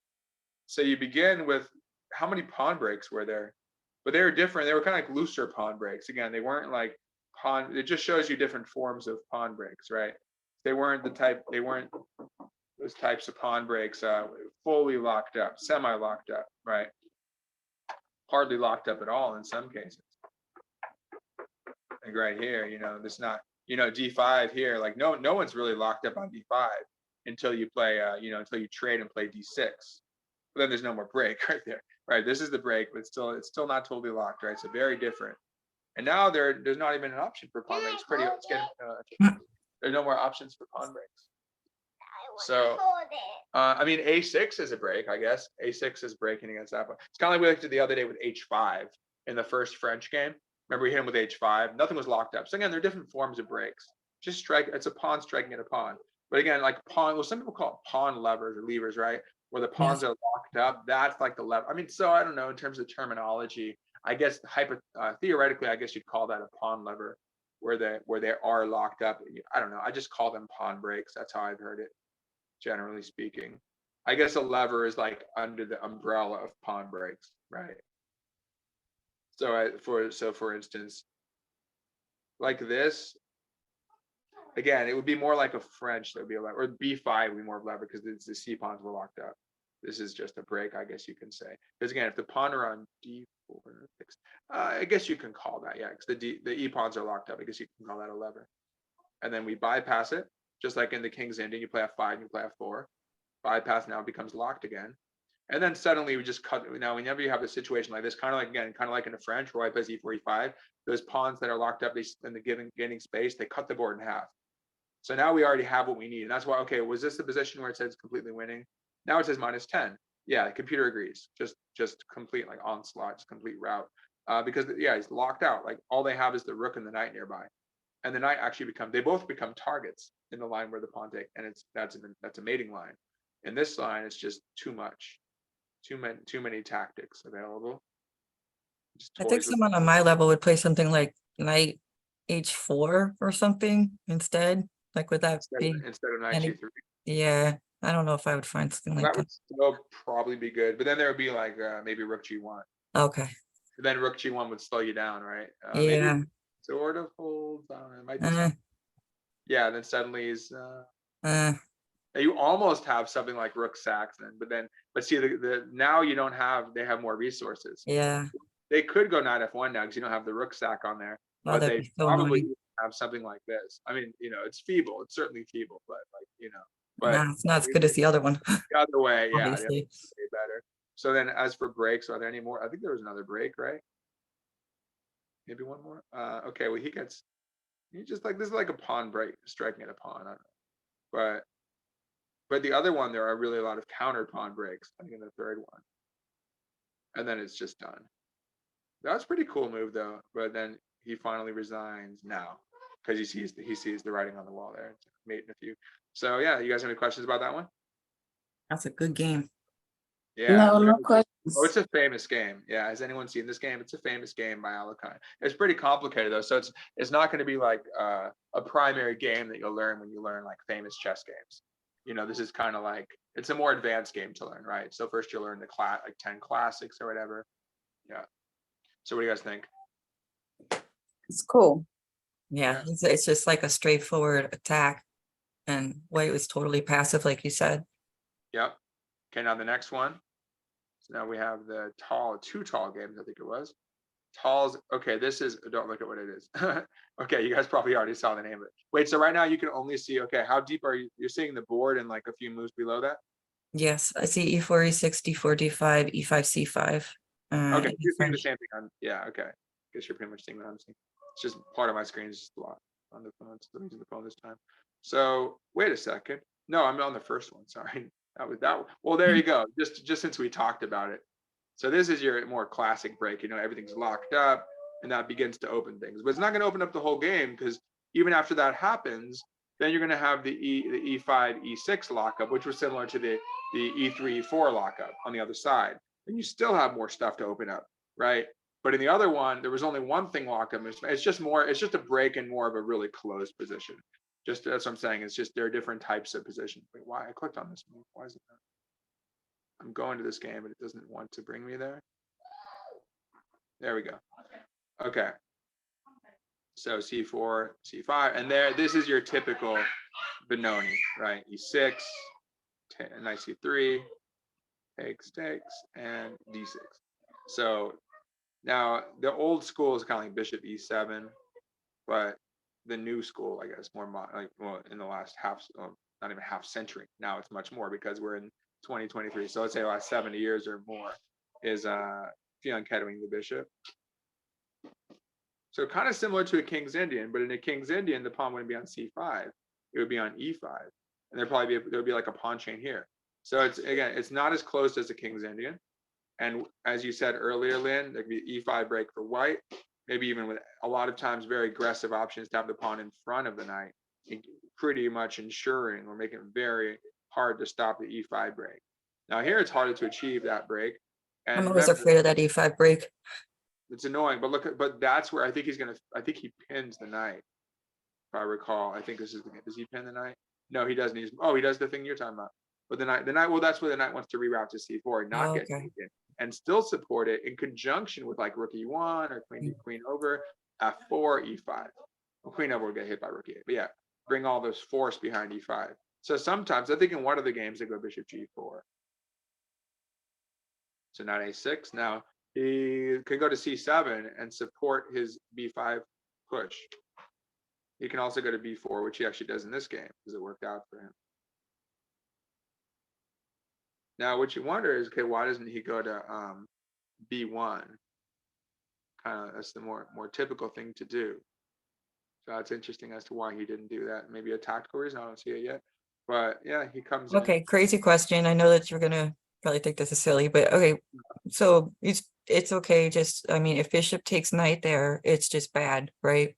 so you begin with how many pawn breaks were there? But they were different. They were kind of like looser pawn breaks. Again, they weren't like pawn. It just shows you different forms of pawn breaks, right? They weren't those types of pawn breaks fully locked up, semi-locked up, right? Hardly locked up at all in some cases. Like right here, there's not, D5 here, like no one's really locked up on D5 until you play, until you trade and play D6. But then there's no more break right there, right? This is the break, but it's still not totally locked, right? So very different. And now there's not even an option for pawn breaks. There's no more options for pawn breaks. So, I mean, A6 is a break, I guess. A6 is breaking against that one. It's kind of like we looked at the other day with H5 in the first French game. Remember we hit him with H5. Nothing was locked up. So again, there are different forms of breaks. Just strike. It's a pawn striking at a pawn. But again, like pawn. Well, some people call it pawn levers or levers, right? Where the pawns are locked up. That's like the lever. I mean, so I don't know in terms of terminology. I guess theoretically, I guess you'd call that a pawn lever, where they are locked up. I don't know. I just call them pawn breaks. That's how I've heard it, generally speaking. I guess a lever is like under the umbrella of pawn breaks, right? So for instance, like this, again, it would be more like a French. That would be a lever, or B5 would be more of a lever because the C pawns were locked up. This is just a break, I guess you can say. Because again, if the pawn are on d4, I guess you can call that, yeah, because the e pawns are locked up. I guess you can call that a lever. And then we bypass it, just like in the King's Indian, you play f5, you play f4. Bypass now becomes locked again. And then suddenly we just cut. Now, whenever you have a situation like this, kind of like in the French, where white plays e4, e5, those pawns that are locked up in the gaining space, they cut the board in half. So now we already have what we need. And that's why, okay, was this the position where it says completely winning? Now it says -10. Yeah, the computer agrees. Just complete like onslaught, just complete rout. Because yeah, he's locked out. Like all they have is the rook and the knight nearby. And the knight actually they both become targets in the line where the pawn take, and that's a mating line. In this line, it's just too much, too many tactics available. Just I think toys with- someone on my level would play something like knight h4 or something instead. Like would that be? instead of knight any- g3. Yeah, I don't know if I would find something like That that. would still probably be good, but then there would be like maybe rook g1. Okay, Then rook g1 would slow you down, right? yeah. Maybe sort of holds. It might be. Uh, Yeah, then suddenly is. uh, You almost have something like rook sacks then, but see now you don't have. They have more resources. yeah. They could go knight f1 now because you don't have the rook sack on there. Oh, But that'd they be so probably annoying. have something like this. I mean, it's feeble. It's certainly feeble, but Nah, it's not as good as the other one, the other way, yeah, the other obviously. way better. So then, as for breaks, are there any more? I think there was another break, right? Maybe one more. Okay, well he just like this is like a pawn break, striking at a pawn. I don't know, but the other one there are really a lot of counter pawn breaks. I think in the third one, and then it's just done. That was a pretty cool move though. But then he finally resigns now because he sees the writing on the wall there. It's mate in a few. So yeah, you guys have any questions about that one? That's a good game. Yeah. No, no Oh, questions. it's a famous game. Yeah. Has anyone seen this game? It's a famous game by Alakai. It's pretty complicated though. So it's not going to be like a primary game that you'll learn when you learn like famous chess games. This is kind of like it's a more advanced game to learn, right? So first you'll learn the like 10 classics or whatever. Yeah. So what do you guys think? It's cool. Yeah, it's just like a straightforward attack. And White was totally passive, like you said. Yep. Okay, now the next one. So now we have the two tall games, I think it was. Tall's, okay, don't look at what it is. Okay, you guys probably already saw the name of it. Wait, so right now you can only see, okay, how deep are you? You're seeing the board and like a few moves below that? Yes, I see e4, e6, d4, d5, e5, c5. Okay, you're seeing the e5. same thing yeah, okay. Guess you're pretty much seeing what I'm seeing. It's just part of my screen is just blocked on the phone, so I'm using the phone this time. So wait a second. No, I'm on the first one, sorry. That was that one. Well, there you go. Just since we talked about it. So this is your more classic break, everything's locked up and that begins to open things. But it's not going to open up the whole game because even after that happens, then you're going to have the E5, E6 lockup, which was similar to the E3, E4 lockup on the other side. And you still have more stuff to open up, right? But in the other one, there was only one thing lockup. It's just a break in more of a really closed position. Just that's what I'm saying. It's just there are different types of positions. Wait, why? I clicked on this move. Why is it not? I'm going to this game, but it doesn't want to bring me there. There we go. Okay. So C4, C5, and this is your typical Benoni, right? E6, knight C3, takes, and D6. So now the old school is kind of like bishop E7, but the new school, I guess, more in the last not even half century. Now it's much more because we're in 2023. So let's say the last 70 years or more is fianchettoing the bishop. So kind of similar to a King's Indian, but in a King's Indian, the pawn wouldn't be on C5. It would be on E5. And there would be like a pawn chain here. So it's not as close as a King's Indian. And as you said earlier, Lynn, there could be E5 break for white, maybe even with a lot of times very aggressive options to have the pawn in front of the knight, pretty much ensuring or making it very hard to stop the E5 break. Now here it's harder to achieve that break. And I'm always remember, afraid of that e5 break. it's annoying, but that's where I think he pins the knight. If I recall, I think does he pin the knight? No, he doesn't. He does the thing you're talking about. But the knight, well, that's where the knight wants to reroute to C4 and not get taken and still support it in conjunction with like rook E1 or queen over, F4, E5. Well, queen over will get hit by rook E8, but yeah, bring all this force behind E5. So sometimes I think in one of the games they go bishop G4. So knight a6. Now he can go to c7 and support his b5 push. He can also go to b4, which he actually does in this game because it worked out for him. Now, what you wonder is, okay, why doesn't he go to b1? Kind of, that's the more typical thing to do. So it's interesting as to why he didn't do that. Maybe a tactical reason. I don't see it yet. But yeah, he comes in. Okay, crazy question. I know that you're gonna probably think this is silly, but okay. So it's okay. Just, I mean, if bishop takes knight there, it's just bad, right?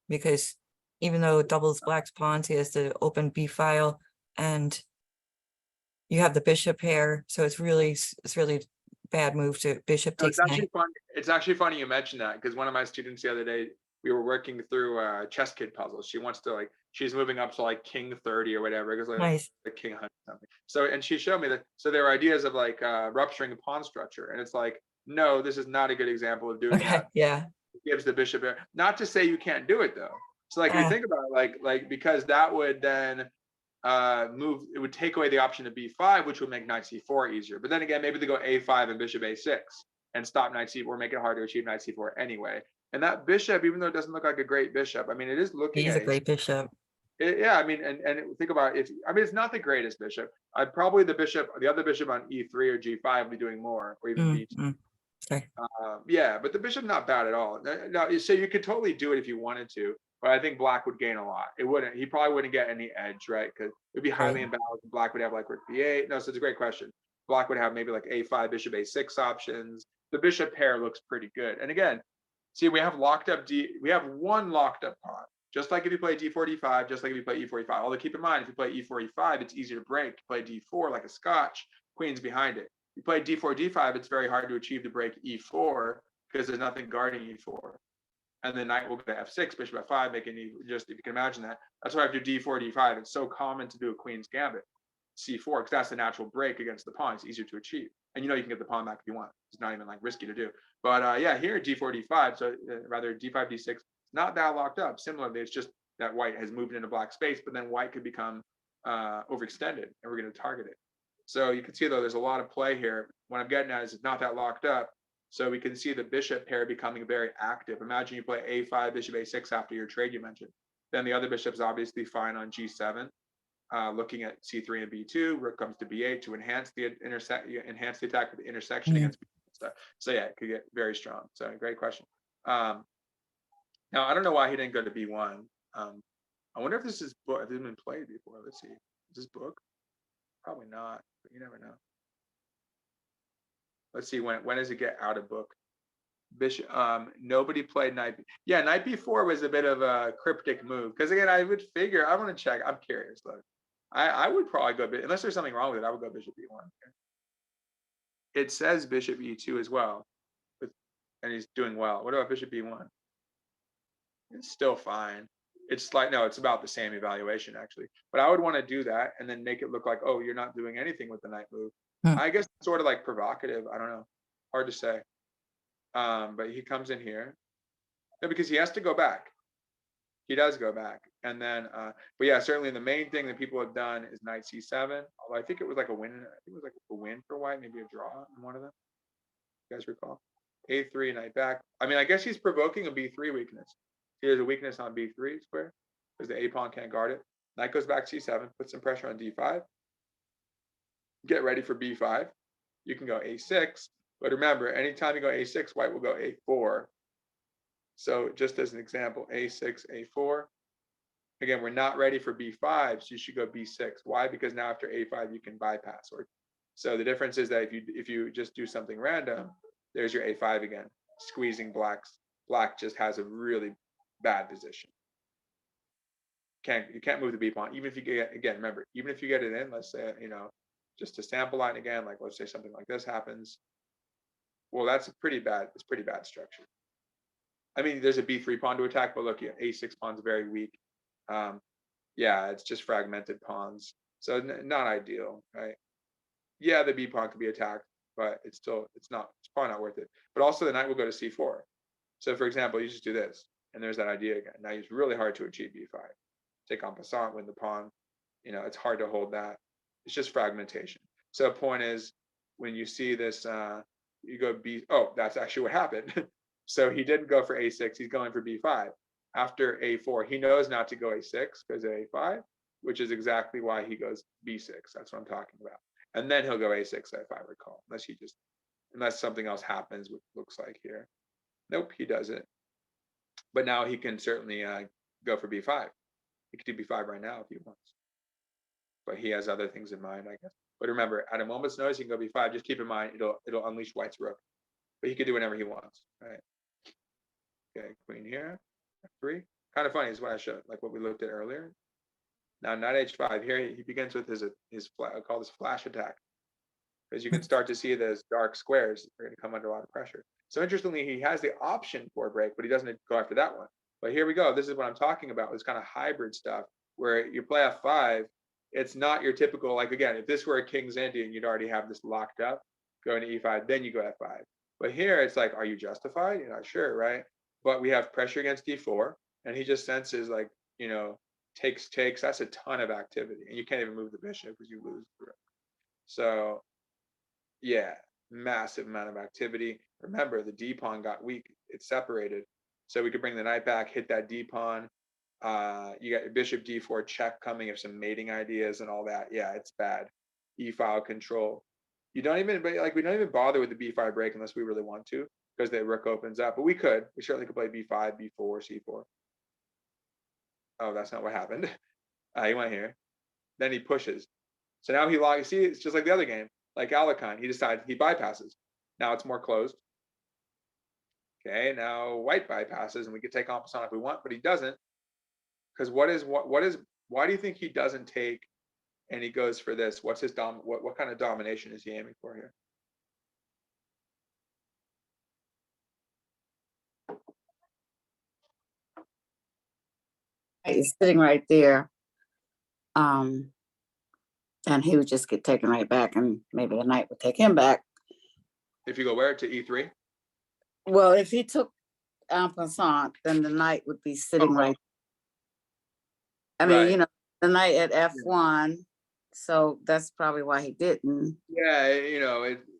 Because even though it doubles black's pawns, he has to open b file, and you have the bishop pair, so it's really bad move to bishop No, takes it's actually knight. fun. It's actually funny you mentioned that because one of my students the other day, we were working through chess kid puzzles. She wants to she's moving up to like king 30 or whatever. It goes like Nice. king 100 something. So, and she showed me that. So there are ideas of rupturing a pawn structure, and it's like, no, this is not a good example of doing Okay, that. yeah. It gives the bishop there. Not to say you can't do it though. So if you Ah. think about it, because that would then it would take away the option of b5, which would make knight c4 easier. But then again, maybe they go a5 and bishop a6 and stop knight c4, make it hard to achieve knight c4 anyway. And that bishop, even though it doesn't look like a great bishop, I mean, it is looking He's at a great bishop. yeah, I mean, and think about it, it's not the greatest bishop. I'd probably the other bishop on e3 or g5 would be doing more, or even b2. Okay. Yeah, but the bishop not bad at all. Now, so you could totally do it if you wanted to, but I think black would gain a lot. It wouldn't. He probably wouldn't get any edge, right? Because it would be highly imbalanced. Black would have like rook b8. No, so it's a great question. Black would have maybe like a5, bishop a6 options. The bishop pair looks pretty good. And again, see, we have locked up we have one locked up pawn. Just like if you play d4, d5, just like if you play e4, e5. Although keep in mind, if you play e4, e5, it's easier to break. You play d4 like a scotch, queen's behind it. You play d4, d5, it's very hard to achieve the break e4 because there's nothing guarding e4. And then knight will go to f6, bishop f5, making if you can imagine that. That's why after d4, d5, it's so common to do a queen's gambit, c4, because that's the natural break against the pawn. It's easier to achieve. And you can get the pawn back if you want. It's not even risky to do. But yeah, here d4, d5, so rather d5, d6, not that locked up. Similarly, it's just that white has moved into black space, but then white could become overextended, and we're going to target it. So you can see, though, there's a lot of play here. What I'm getting at is it's not that locked up. So we can see the bishop pair becoming very active. Imagine you play a5, bishop a6 after your trade you mentioned. Then the other bishop's obviously fine on g7, looking at c3 and b2. Rook comes to b8 to enhance the attack with the intersection against b2. So yeah, it could get very strong. So great question. Now I don't know why he didn't go to b1. I wonder if this is book. If it's been played before. Let's see. Is this book? Probably not, but you never know. Let's see, when does it get out of book? Bishop, nobody played knight. Yeah, knight b4 was a bit of a cryptic move because again, I would figure. I want to check. I'm curious. Look, I would probably go unless there's something wrong with it. I would go bishop b1. It says bishop e2 as well, and he's doing well. What about bishop b1? It's still fine. It's no, it's about the same evaluation actually. But I would want to do that and then make it look like, oh, you're not doing anything with the knight move. I guess it's sort of provocative. I don't know. Hard to say. But he comes in here. No, because he has to go back. He does go back. And then, but yeah, certainly the main thing that people have done is knight c7. Although I think it was a win. I think it was a win for white, maybe a draw in one of them. You guys recall? a3, knight back. I mean, I guess he's provoking a b3 weakness. He has a weakness on b3 square because the a pawn can't guard it. Knight goes back c7, put some pressure on d5. Get ready for b5. You can go a6, but remember, anytime you go a6, white will go a4. So just as an example, a6, a4. Again, we're not ready for b5, so you should go b6. Why? Because now after a5, you can bypass. So the difference is that if you just do something random, there's your a5 again, squeezing blacks. Black just has a really bad position. You can't move the b pawn, even if you get, again, remember, even if you get it in, let's say, just to sample line again, let's say something like this happens. Well, it's pretty bad structure. I mean, there's a b3 pawn to attack, but look, a6 pawn's very weak. Yeah, it's just fragmented pawns. So not ideal, right? Yeah, the b pawn could be attacked, but it's probably not worth it. But also the knight will go to c4. So for example, you just do this, and there's that idea again. Now it's really hard to achieve b5. Take en passant, win the pawn. It's hard to hold that. It's just fragmentation. So the point is, when you see this you go B. Oh, that's actually what happened. So he didn't go for A6. He's going for B5. After A4, he knows not to go A6, goes to A5, which is exactly why he goes B6. That's what I'm talking about. And then he'll go A6, if I recall, unless something else happens, which looks like here. Nope, he doesn't. But now he can certainly go for B5. He could do B5 right now if he wants. But he has other things in mind, I guess. But remember, at a moment's notice, he can go B5. Just keep in mind, it'll unleash White's rook. But he can do whatever he wants, right? Okay, queen here, F3. Kind of funny is what I showed, like what we looked at earlier. Now knight H5. Here he begins with his I call this flash attack, because you can start to see those dark squares are going to come under a lot of pressure. So interestingly, he has the option for a break, but he doesn't go after that one. But here we go. This is what I'm talking about. This kind of hybrid stuff where you play F5. It's not your typical, like, again, if this were a King's Indian, you'd already have this locked up, going to E5, then you go F5. But here it's like, are you justified? You're not sure, right? But we have pressure against D4, and he just senses like, takes. That's a ton of activity, and you can't even move the bishop because you lose the rook. So, yeah, massive amount of activity. Remember, the D pawn got weak; it's separated, so we could bring the knight back, hit that D pawn. You got your bishop D4 check coming. If some mating ideas and all that, yeah, it's bad. E file control. We don't even bother with the B5 break unless we really want to, because the rook opens up. But we certainly could play B5, B4, C4. Oh, that's not what happened. He went here. Then he pushes. So now he locks. See, it's just like the other game, like Alekhine. He decides he bypasses. Now it's more closed. Okay, now White bypasses, and we can take en passant if we want, but he doesn't. Because why do you think he doesn't take and he goes for this? What's his what kind of domination is he aiming for here? He's sitting right there. And he would just get taken right back, and maybe the knight would take him back. If you go where to E3? Well, if he took en passant, then the knight would be sitting right. I mean, Right. The knight at F1. So that's probably why he didn't. Yeah,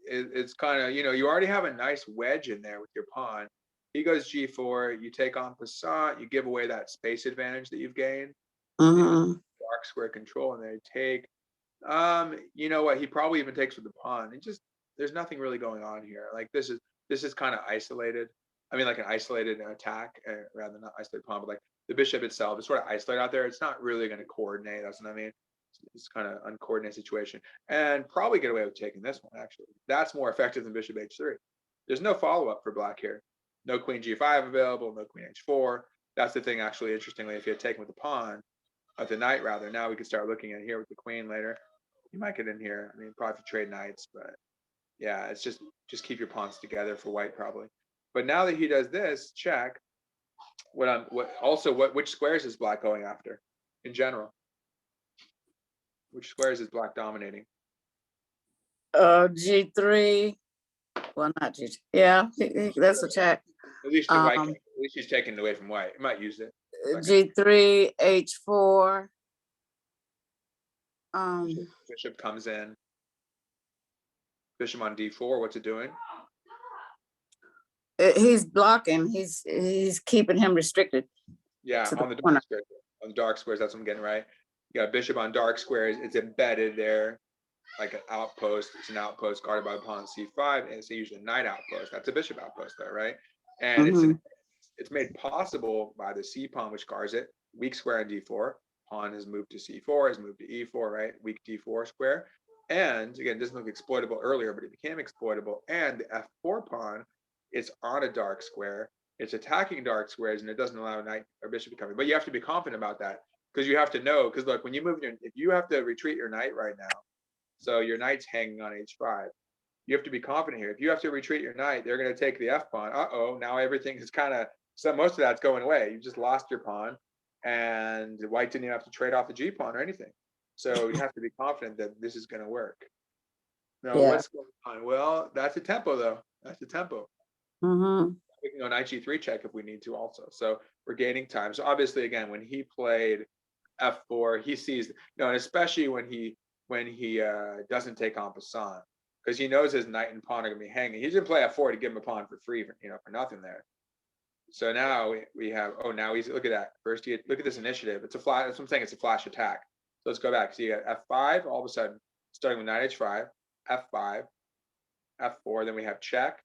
it's kind of, you already have a nice wedge in there with your pawn. He goes G4, you take en passant, you give away that space advantage that you've gained. Dark square control, and they take. You know what? He probably even takes with the pawn. There's nothing really going on here. Like this is kind of isolated. I mean, like an isolated attack, rather than not isolated pawn, but like the bishop itself is sort of isolated out there. It's not really going to coordinate. That's what I mean. It's kind of uncoordinated situation, and probably get away with taking this one. Actually, that's more effective than bishop H3. There's no follow up for black here. No queen G5 available. No queen H4. That's the thing. Actually, interestingly, if you had taken with the pawn, the knight rather, now we can start looking at here with the queen later. You might get in here. I mean, probably if you trade knights, but yeah, it's just keep your pawns together for white probably. But now that he does this, check. Which squares is black going after in general? Which squares is black dominating? G3. Well, not G3. Yeah, that's a check. At least the white. At least he's taking it away from white. He might use it. G3, H4. Bishop comes in. Bishop on D4. What's it doing? He's blocking. He's keeping him restricted. Yeah, on the dark squares. On the dark squares, that's what I'm getting right. You got bishop on dark squares. It's embedded there, like an outpost. It's an outpost guarded by the pawn C5, and it's usually a knight outpost. That's a bishop outpost, though, right? And it's made possible by the C pawn, which guards it. Weak square on D4. Pawn has moved to C4, has moved to E4, right? Weak D4 square. And again, it doesn't look exploitable earlier, but it became exploitable. And the F4 pawn is on a dark square. It's attacking dark squares, and it doesn't allow a knight or bishop to come in. But you have to be confident about that, because you have to know, because look, when you move if you have to retreat your knight right now, so your knight's hanging on H5, you have to be confident here. If you have to retreat your knight, they're going to take the F pawn. Now everything is most of that's going away. You just lost your pawn, and white didn't even have to trade off the G pawn or anything. So you have to be confident that this is going to work. Now, what's going on? Well, that's a tempo, though. That's a tempo. We can go knight G3 check if we need to also. So we're gaining time. So obviously, again, when he played F4, he sees, and especially when he doesn't take en passant, because he knows his knight and pawn are gonna be hanging. He didn't play f4 to give him a pawn for free, for nothing there. So now we have, oh, now he's, look at that. First, look at this initiative. It's a flash, that's what I'm saying, it's a flash attack. So let's go back. So you got f5, all of a sudden, starting with knight h5, f5, f4, then we have check.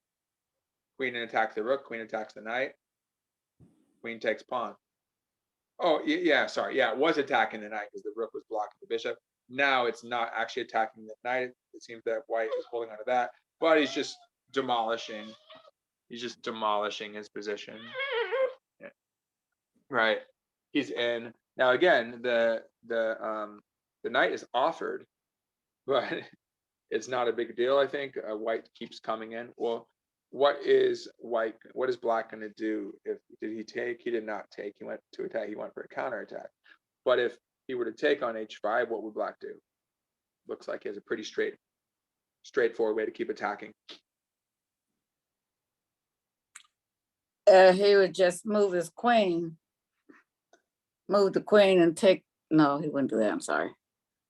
Queen attacks the rook, queen attacks the knight. Queen takes pawn. Oh, yeah, sorry. Yeah, it was attacking the knight because the rook was blocking the bishop. Now it's not actually attacking the knight. It seems that white is holding on to that, but he's just demolishing. He's just demolishing his position. Yeah. Right. He's in. Now again, the knight is offered, but it's not a big deal. I think white keeps coming in. Well, what is black going to do? Did he take? He did not take. He went to attack. He went for a counterattack. But if he were to take on h5, what would black do? Looks like he has a pretty straightforward way to keep attacking. He would just move his queen, move the queen and take. No, he wouldn't do that. I'm sorry.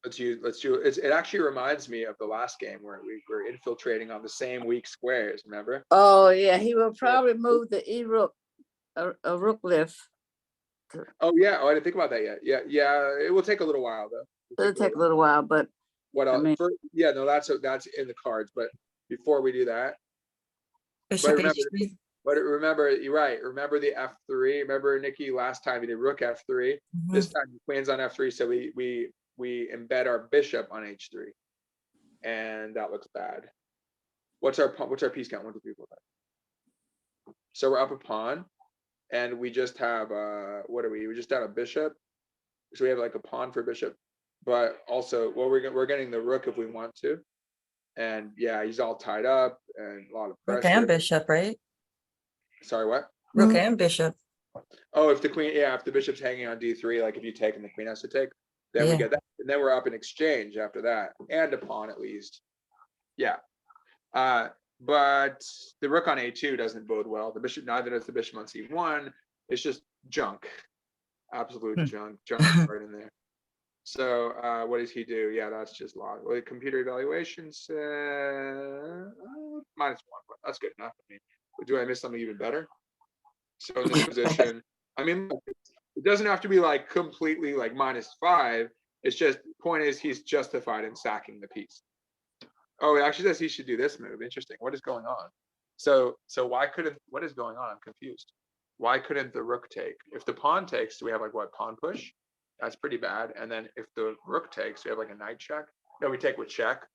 Let's do it. Actually reminds me of the last game where we were infiltrating on the same weak squares. Remember? Oh yeah, he would probably move the e-rook, a rook lift. Oh yeah. Oh, I didn't think about that yet. Yeah. It will take a little while though. It'll take a little while, but what else? I mean, yeah, no, that's in the cards. But before we do that, Bishop remember, h3. but remember, you're right. Remember the f3. Remember, Nikki, last time we did rook f3. This time the queen's on f3, so we embed our bishop on h3, and that looks bad. What's our piece count? 1, 2, 3, 4, 5. So we're up a pawn, and we just have what are we? We just have a bishop. So we have like a pawn for bishop, but also, well, we're getting the rook if we want to, and yeah, he's all tied up and a lot of pressure. Rook and bishop, right? Sorry, what? Rook and bishop. Oh, if the queen, yeah, if the bishop's hanging on d3, like if you take and the queen has to take, then we get that, and then we're up in exchange after that, and a pawn at least. Yeah, but the rook on a2 doesn't bode well. The bishop, neither does the bishop on c1. It's just junk, absolute junk right in there. So what does he do? Yeah, that's just log. Well, the computer evaluation said -1, but that's good enough. I mean, do I miss something even better? So in this position, I mean, it doesn't have to be like completely like -5. It's just, point is, he's justified in sacking the piece. Oh, it actually says he should do this move. Interesting. What is going on? So why couldn't, what is going on? I'm confused. Why couldn't the rook take? If the pawn takes, do we have like what, pawn push? That's pretty bad. And then if the rook takes, we have like a knight check. No, we take with check.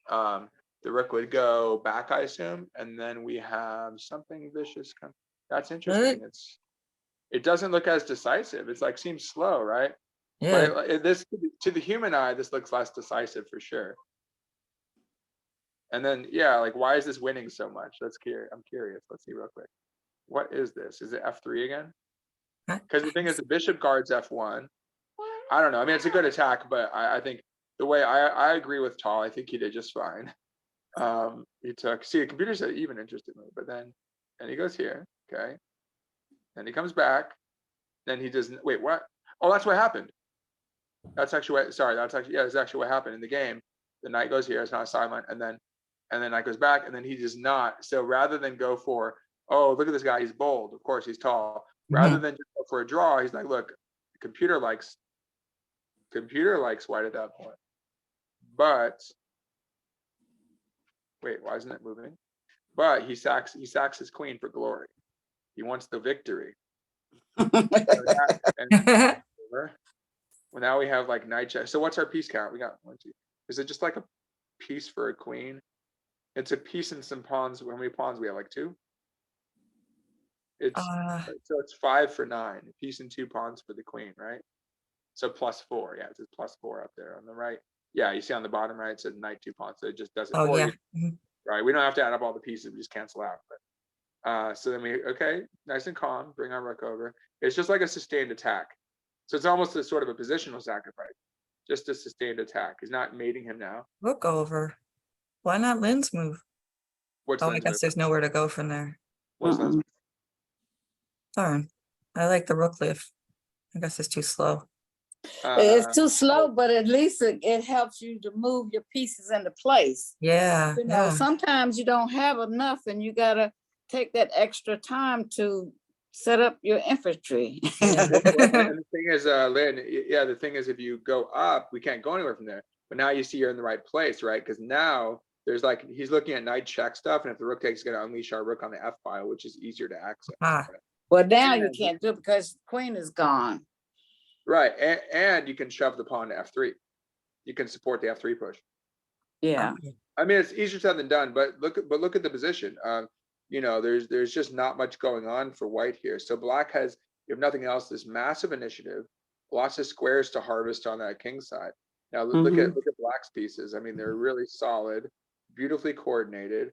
The rook would go back, I assume, and then we have something vicious. That's interesting. It doesn't look as decisive. It's like seems slow, right? Yeah. But this, to the human eye, this looks less decisive for sure. And then, yeah, like why is this winning so much? I'm curious. Let's see real quick. What is this? Is it f3 again? Because the thing is, the bishop guards f1. I don't know. I mean, it's a good attack, but I think the way I agree with Tal. I think he did just fine. He took, see, the computer said even interestingly, but then, and he goes here, okay. Then he comes back. Then he doesn't, wait, what? Oh, that's what happened. That's actually what, sorry, that's actually what happened in the game. The knight goes here, it's not a sideline, and then knight goes back, and then he does not. So rather than go for, oh, look at this guy, he's bold, of course, he's tall. Rather than just go for a draw, he's like, look, the computer likes white at that point. But wait, why isn't it moving? But he sacks his queen for glory. He wants the victory. Well, now we have like knight check. So what's our piece count? We got 1, 2. Is it just like a piece for a queen? It's a piece and some pawns. How many pawns we have? Like 2? It's so it's 5 for 9. A piece and 2 pawns for the queen, right? So +4. Yeah, it's +4 up there on the right. Yeah, you see on the bottom right, it says knight 2 pawns. So it just does it for you. Right. We don't have to add up all the pieces, we just cancel out. But so then okay, nice and calm, bring our rook over. It's just like a sustained attack. So it's almost a sort of a positional sacrifice. Just a sustained attack. He's not mating him now. Rook over. Why not Lynn's move? What's I Lynn's guess move? there's nowhere to go from there. What's Lynn's move? Darn. I like the rook lift. I guess it's too slow. It's too Uh, slow, but at least it helps you to move your pieces into place. Yeah, You know, yeah. sometimes you don't have enough and you gotta take that extra time to set up your infantry. Yeah. and the thing is, Lynn, yeah, the thing is, if you go up, we can't go anywhere from there. But now you see you're in the right place, right? Because now there's like, he's looking at knight check stuff, and if the rook takes, it's going to unleash our rook on the F file, which is easier to access. Ah. Right? Well, now you And- can't do it because queen is gone. Right, and you can shove the pawn to F3. You can support the F3 push. Yeah. Okay. I mean, it's easier said than done, but look at the position. You know, there's just not much going on for white here. So black has, if nothing else, this massive initiative, lots of squares to harvest on that king side. Now look at black's pieces. I mean, they're really solid, beautifully coordinated.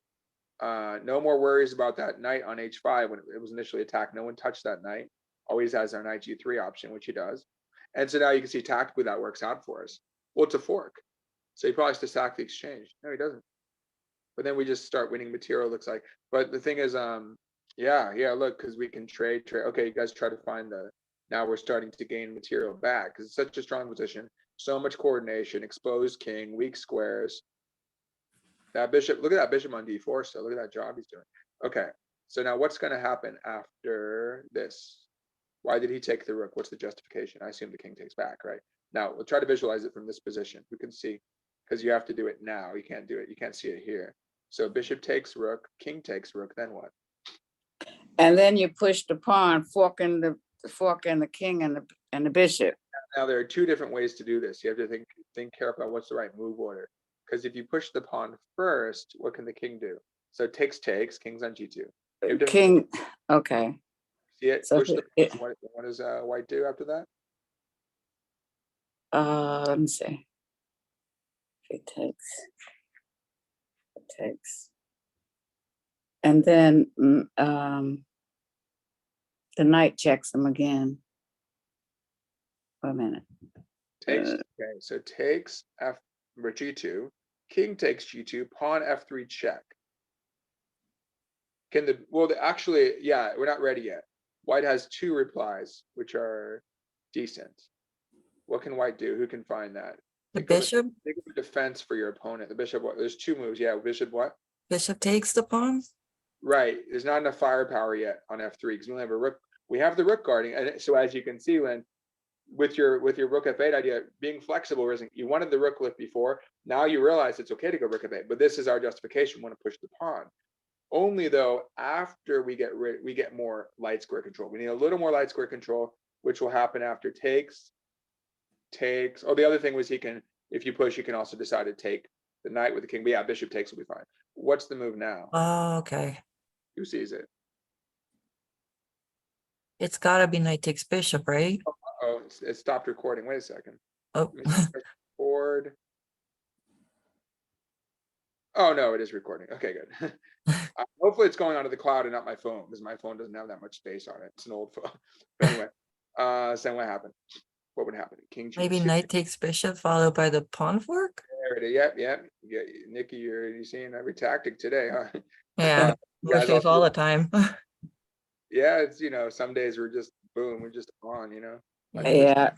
No more worries about that knight on H5 when it was initially attacked. No one touched that knight. Always has our knight G3 option, which he does. And so now you can see tactically that works out for us. Well, it's a fork. So he probably has to sack the exchange. No, he doesn't. But then we just start winning material, looks like. But the thing is, yeah, look, because we can trade. Okay, you guys try to find now we're starting to gain material back because it's such a strong position. So much coordination, exposed king, weak squares. That bishop, look at that bishop on D4, so look at that job he's doing. Okay, so now what's going to happen after this? Why did he take the rook? What's the justification? I assume the king takes back, right? Now, we'll try to visualize it from this position. We can see, because you have to do it now. You can't do it. You can't see it here. So bishop takes rook, king takes rook, then what? And then you push the pawn, forking the king and the bishop. Now, there are two different ways to do this. You have to think careful about what's the right move order. Because if you push the pawn first, what can the king do? So takes, king's on G2. King, okay. See it? So Push the it- what does white do after that? Let me see. It takes. And then the knight checks him again. Wait a minute. Takes, okay, so takes F or G2, king takes G2, pawn F3 check. Can actually, yeah, we're not ready yet. White has two replies, which are decent. What can white do? Who can find that? The bishop, Think of a defense for your opponent. The bishop, what? There's two moves. Yeah, bishop what? bishop takes the pawn. Right. There's not enough firepower yet on F3 because we only have a rook. We have the rook guarding. And so as you can see, Lynn, with your rook F8 idea, being flexible isn't, you wanted the rook lift before. Now you realize it's okay to go rook F8, but this is our justification. We want to push the pawn. Only though, after we get more light square control. We need a little more light square control, which will happen after takes. Oh, the other thing was if you push, you can also decide to take the knight with the king. But yeah, bishop takes will be fine. What's the move now? Oh, okay. Who sees it? It's gotta be knight takes bishop, right? Oh, it stopped recording. Wait a second. Oh, Let me see. Record. Oh no, it is recording. Okay, good. Hopefully it's going onto the cloud and not my phone because my phone doesn't have that much space on it. It's an old phone. But anyway, so what happened? What would happen? King G2. maybe knight takes bishop followed by the pawn fork? There it is. Yep. Yeah, Nikki, you're seeing every tactic today, huh? Yeah, guys with all also- the time. Yeah, it's some days we're just boom, we're just on, Like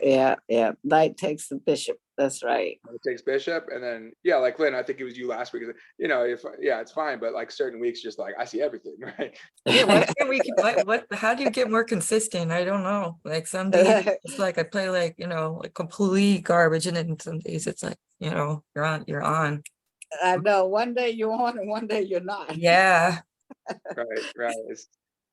Yeah. Knight takes the bishop. That's right. it takes bishop, and then like Lynn, I think it was you last week. If it's fine, but like certain weeks, just like I see everything, right? Yeah, why can't we keep, how do you get more consistent? I don't know. Like some days it's like I play like complete garbage, and then some days it's like, you're on. I know. One day you're on and one day you're not. Yeah. Right.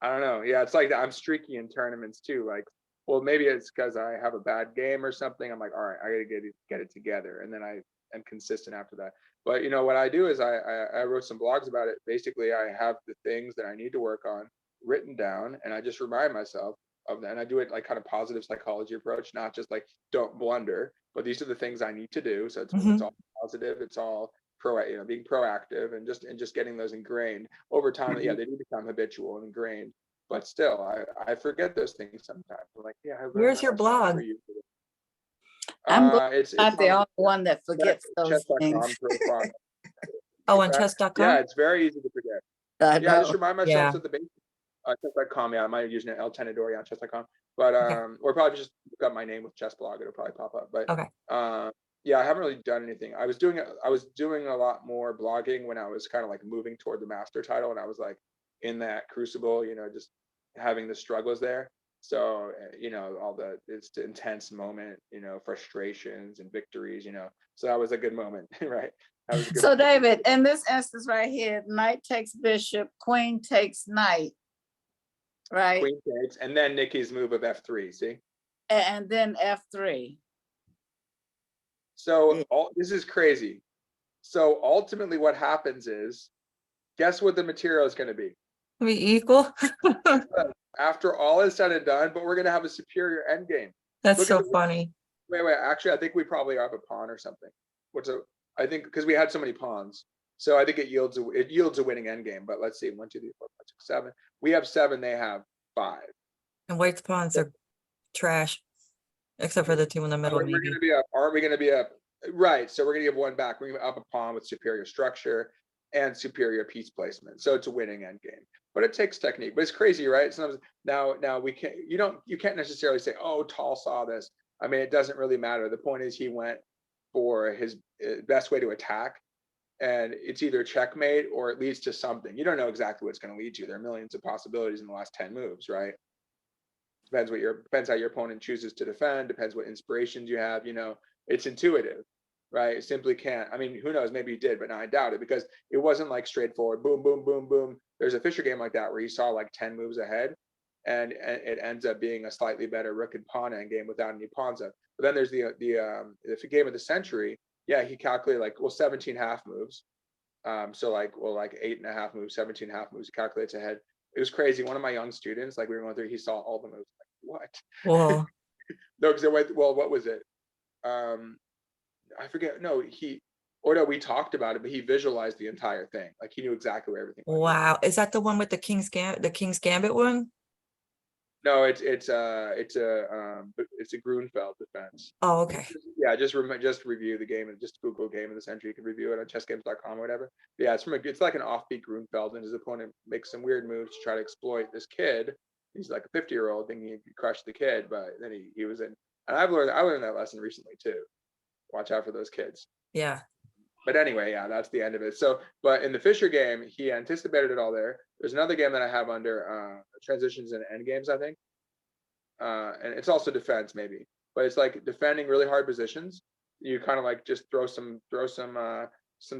I don't know. Yeah, it's like that. I'm streaky in tournaments too. Like, well, maybe it's because I have a bad game or something. I'm like, all right, I gotta get it together, and then I am consistent after that. But what I do is I wrote some blogs about it. Basically, I have the things that I need to work on written down, and I just remind myself of that. And I do it like kind of positive psychology approach, not just like don't blunder, but these are the things I need to do. So it's all positive. It's all being proactive and just getting those ingrained over time. Yeah, they do become habitual and ingrained, but still I forget those things sometimes. I'm like, yeah, I learned Where's that your lesson blog? 3 years ago. I'm glad It's not the on only one that forgets those chess.com things. profile. Oh, on Yeah, chess.com? it's very easy to forget. I Yeah, I just know. remind myself Yeah. at the basics. Chess.com, yeah, I might have used an El Tenedor on chess.com. But Okay. or probably just look up my name with chess blog, it'll probably pop up. But Okay. yeah, I haven't really done anything. I was doing a lot more blogging when I was kind of like moving toward the master title, and I was like in that crucible, just having the struggles there. So all it's the intense moment, frustrations and victories, so that was a good moment. Right, that was a good So moment. David, in this instance right here, knight takes bishop, queen takes knight, right? Queen takes, and then Nikki's move of f3. See, And then F3. so Yeah. this is crazy. So ultimately, what happens is, guess what the material is going to be We equal? after all is said and done. But we're going to have a superior endgame. That's Look at so the funny. wait. Actually, I think we probably have a pawn or something. I think because we had so many pawns, so I think it yields a winning endgame. But let's see, 1, 2, 3, 4, 5, 6, 7. We have 7. They have 5. And White's pawns are trash, except for the two in the middle, We're going maybe. to be up. Aren't we going to be up? Right. So we're going to give one back. We're going to up a pawn with superior structure and superior piece placement. So it's a winning endgame. But it takes technique. But it's crazy, right? Sometimes now we can't. You can't necessarily say, oh, Tall saw this. I mean, it doesn't really matter. The point is, he went for his best way to attack, and it's either checkmate or it leads to something. You don't know exactly what it's going to lead to. There are millions of possibilities in the last 10 moves, right? Depends how your opponent chooses to defend, depends what inspirations you have. It's intuitive, right? It simply can't. I mean, who knows? Maybe he did, but no, I doubt it, because it wasn't like straightforward boom, boom, boom, boom. There's a Fischer game like that where he saw like 10 moves ahead, and it ends up being a slightly better rook and pawn end game without any pawns up. But then there's the game of the century. Yeah, he calculated like, well, 17 half moves. So like 8.5 moves, 17 half moves, he calculates ahead. It was crazy. One of my young students, like we were going through, he saw all the moves. Like, what? Whoa. No, because what was it? I forget. No, we talked about it, but he visualized the entire thing. Like he knew exactly where everything was. Wow. Is that the one with the King's Gambit one? No, it's a Grunfeld defense. Oh, okay. Yeah, just review the game and just Google game of the century. You can review it on chessgames.com or whatever. But yeah, it's like an offbeat Grunfeld, and his opponent makes some weird moves to try to exploit this kid. He's like a 50-year-old thinking he could crush the kid, but then he was in. And I learned that lesson recently too. Watch out for those kids. Yeah. But anyway, yeah, that's the end of it. So, but in the Fischer game, he anticipated it all there. There's another game that I have under transitions and end games, I think. And it's also defense maybe, but it's like defending really hard positions. You kind of like just throw some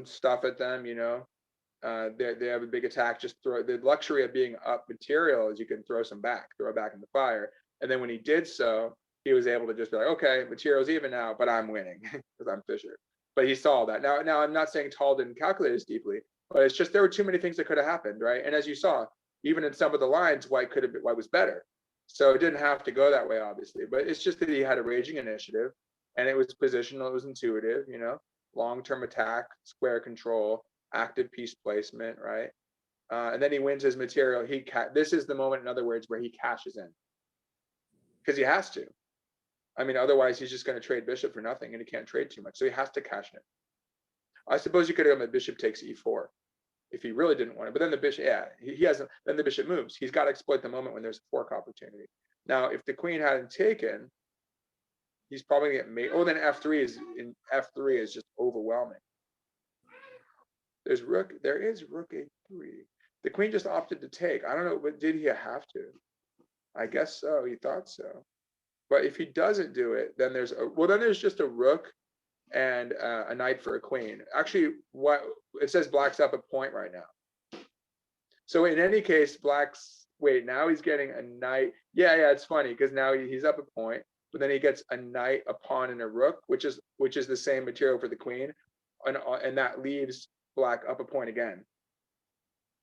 stuff at them. They have a big attack. Just throw. The luxury of being up material is you can throw it back in the fire. And then when he did so, he was able to just be like, okay, material's even now, but I'm winning because I'm Fischer. But he saw that. Now I'm not saying Tall didn't calculate as deeply, but it's just there were too many things that could have happened, right? And as you saw, even in some of the lines, White was better. So it didn't have to go that way, obviously. But it's just that he had a raging initiative, and it was positional, it was intuitive, long-term attack, square control, active piece placement, right? And then he wins his material. This is the moment, in other words, where he cashes in, because he has to. I mean, otherwise he's just going to trade bishop for nothing, and he can't trade too much. So he has to cash in. I suppose you could have done bishop takes e4 if he really didn't want it. But then the bishop, yeah, he hasn't. Then the bishop moves. He's got to exploit the moment when there's a fork opportunity. Now, if the queen hadn't taken, he's probably gonna get made. Oh, then f3 is just overwhelming. There is rook a3. The queen just opted to take. I don't know, but did he have to? I guess so. He thought so. But if he doesn't do it, then there's just a rook and a knight for a queen. Actually, what it says, black's up a point right now. So in any case, now he's getting a knight. Yeah, it's funny because now he's up a point, but then he gets a knight, a pawn, and a rook, which is the same material for the queen, and that leaves black up a point again.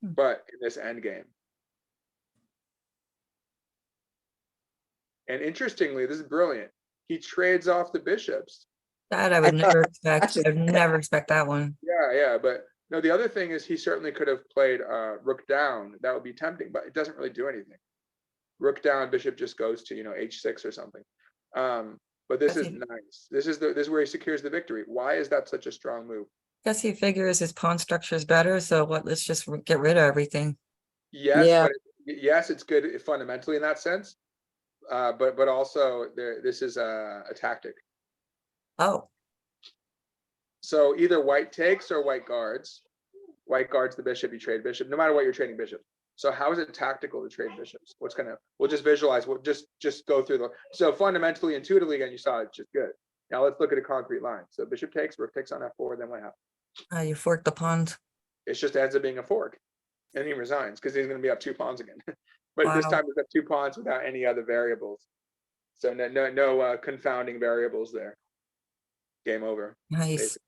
But in this end game. And interestingly, this is brilliant. He trades off the bishops. That I would never expect. I'd never expect that one. Yeah, but no, the other thing is he certainly could have played rook down. That would be tempting, but it doesn't really do anything. Rook down, bishop just goes to h6 or something. But this is nice. This is where he secures the victory. Why is that such a strong move? Guess he figures his pawn structure is better, so let's just get rid of everything. Yes, Yeah. but yes, it's good fundamentally in that sense. But also this is a tactic. Oh, So either white takes or white guards. White guards the bishop, you trade bishop, no matter what you're trading bishop. So how is it tactical to trade bishops? We'll just visualize, we'll just go through so fundamentally, intuitively, again, you saw it's just good. Now let's look at a concrete line. So bishop takes, rook takes on f4, then what happens? you forked the pawns. It just ends up being a fork. And he resigns because he's going to be up 2 pawns again. But this Wow. time he's up 2 pawns without any other variables. So no confounding variables there. Game over. Nice. Basically.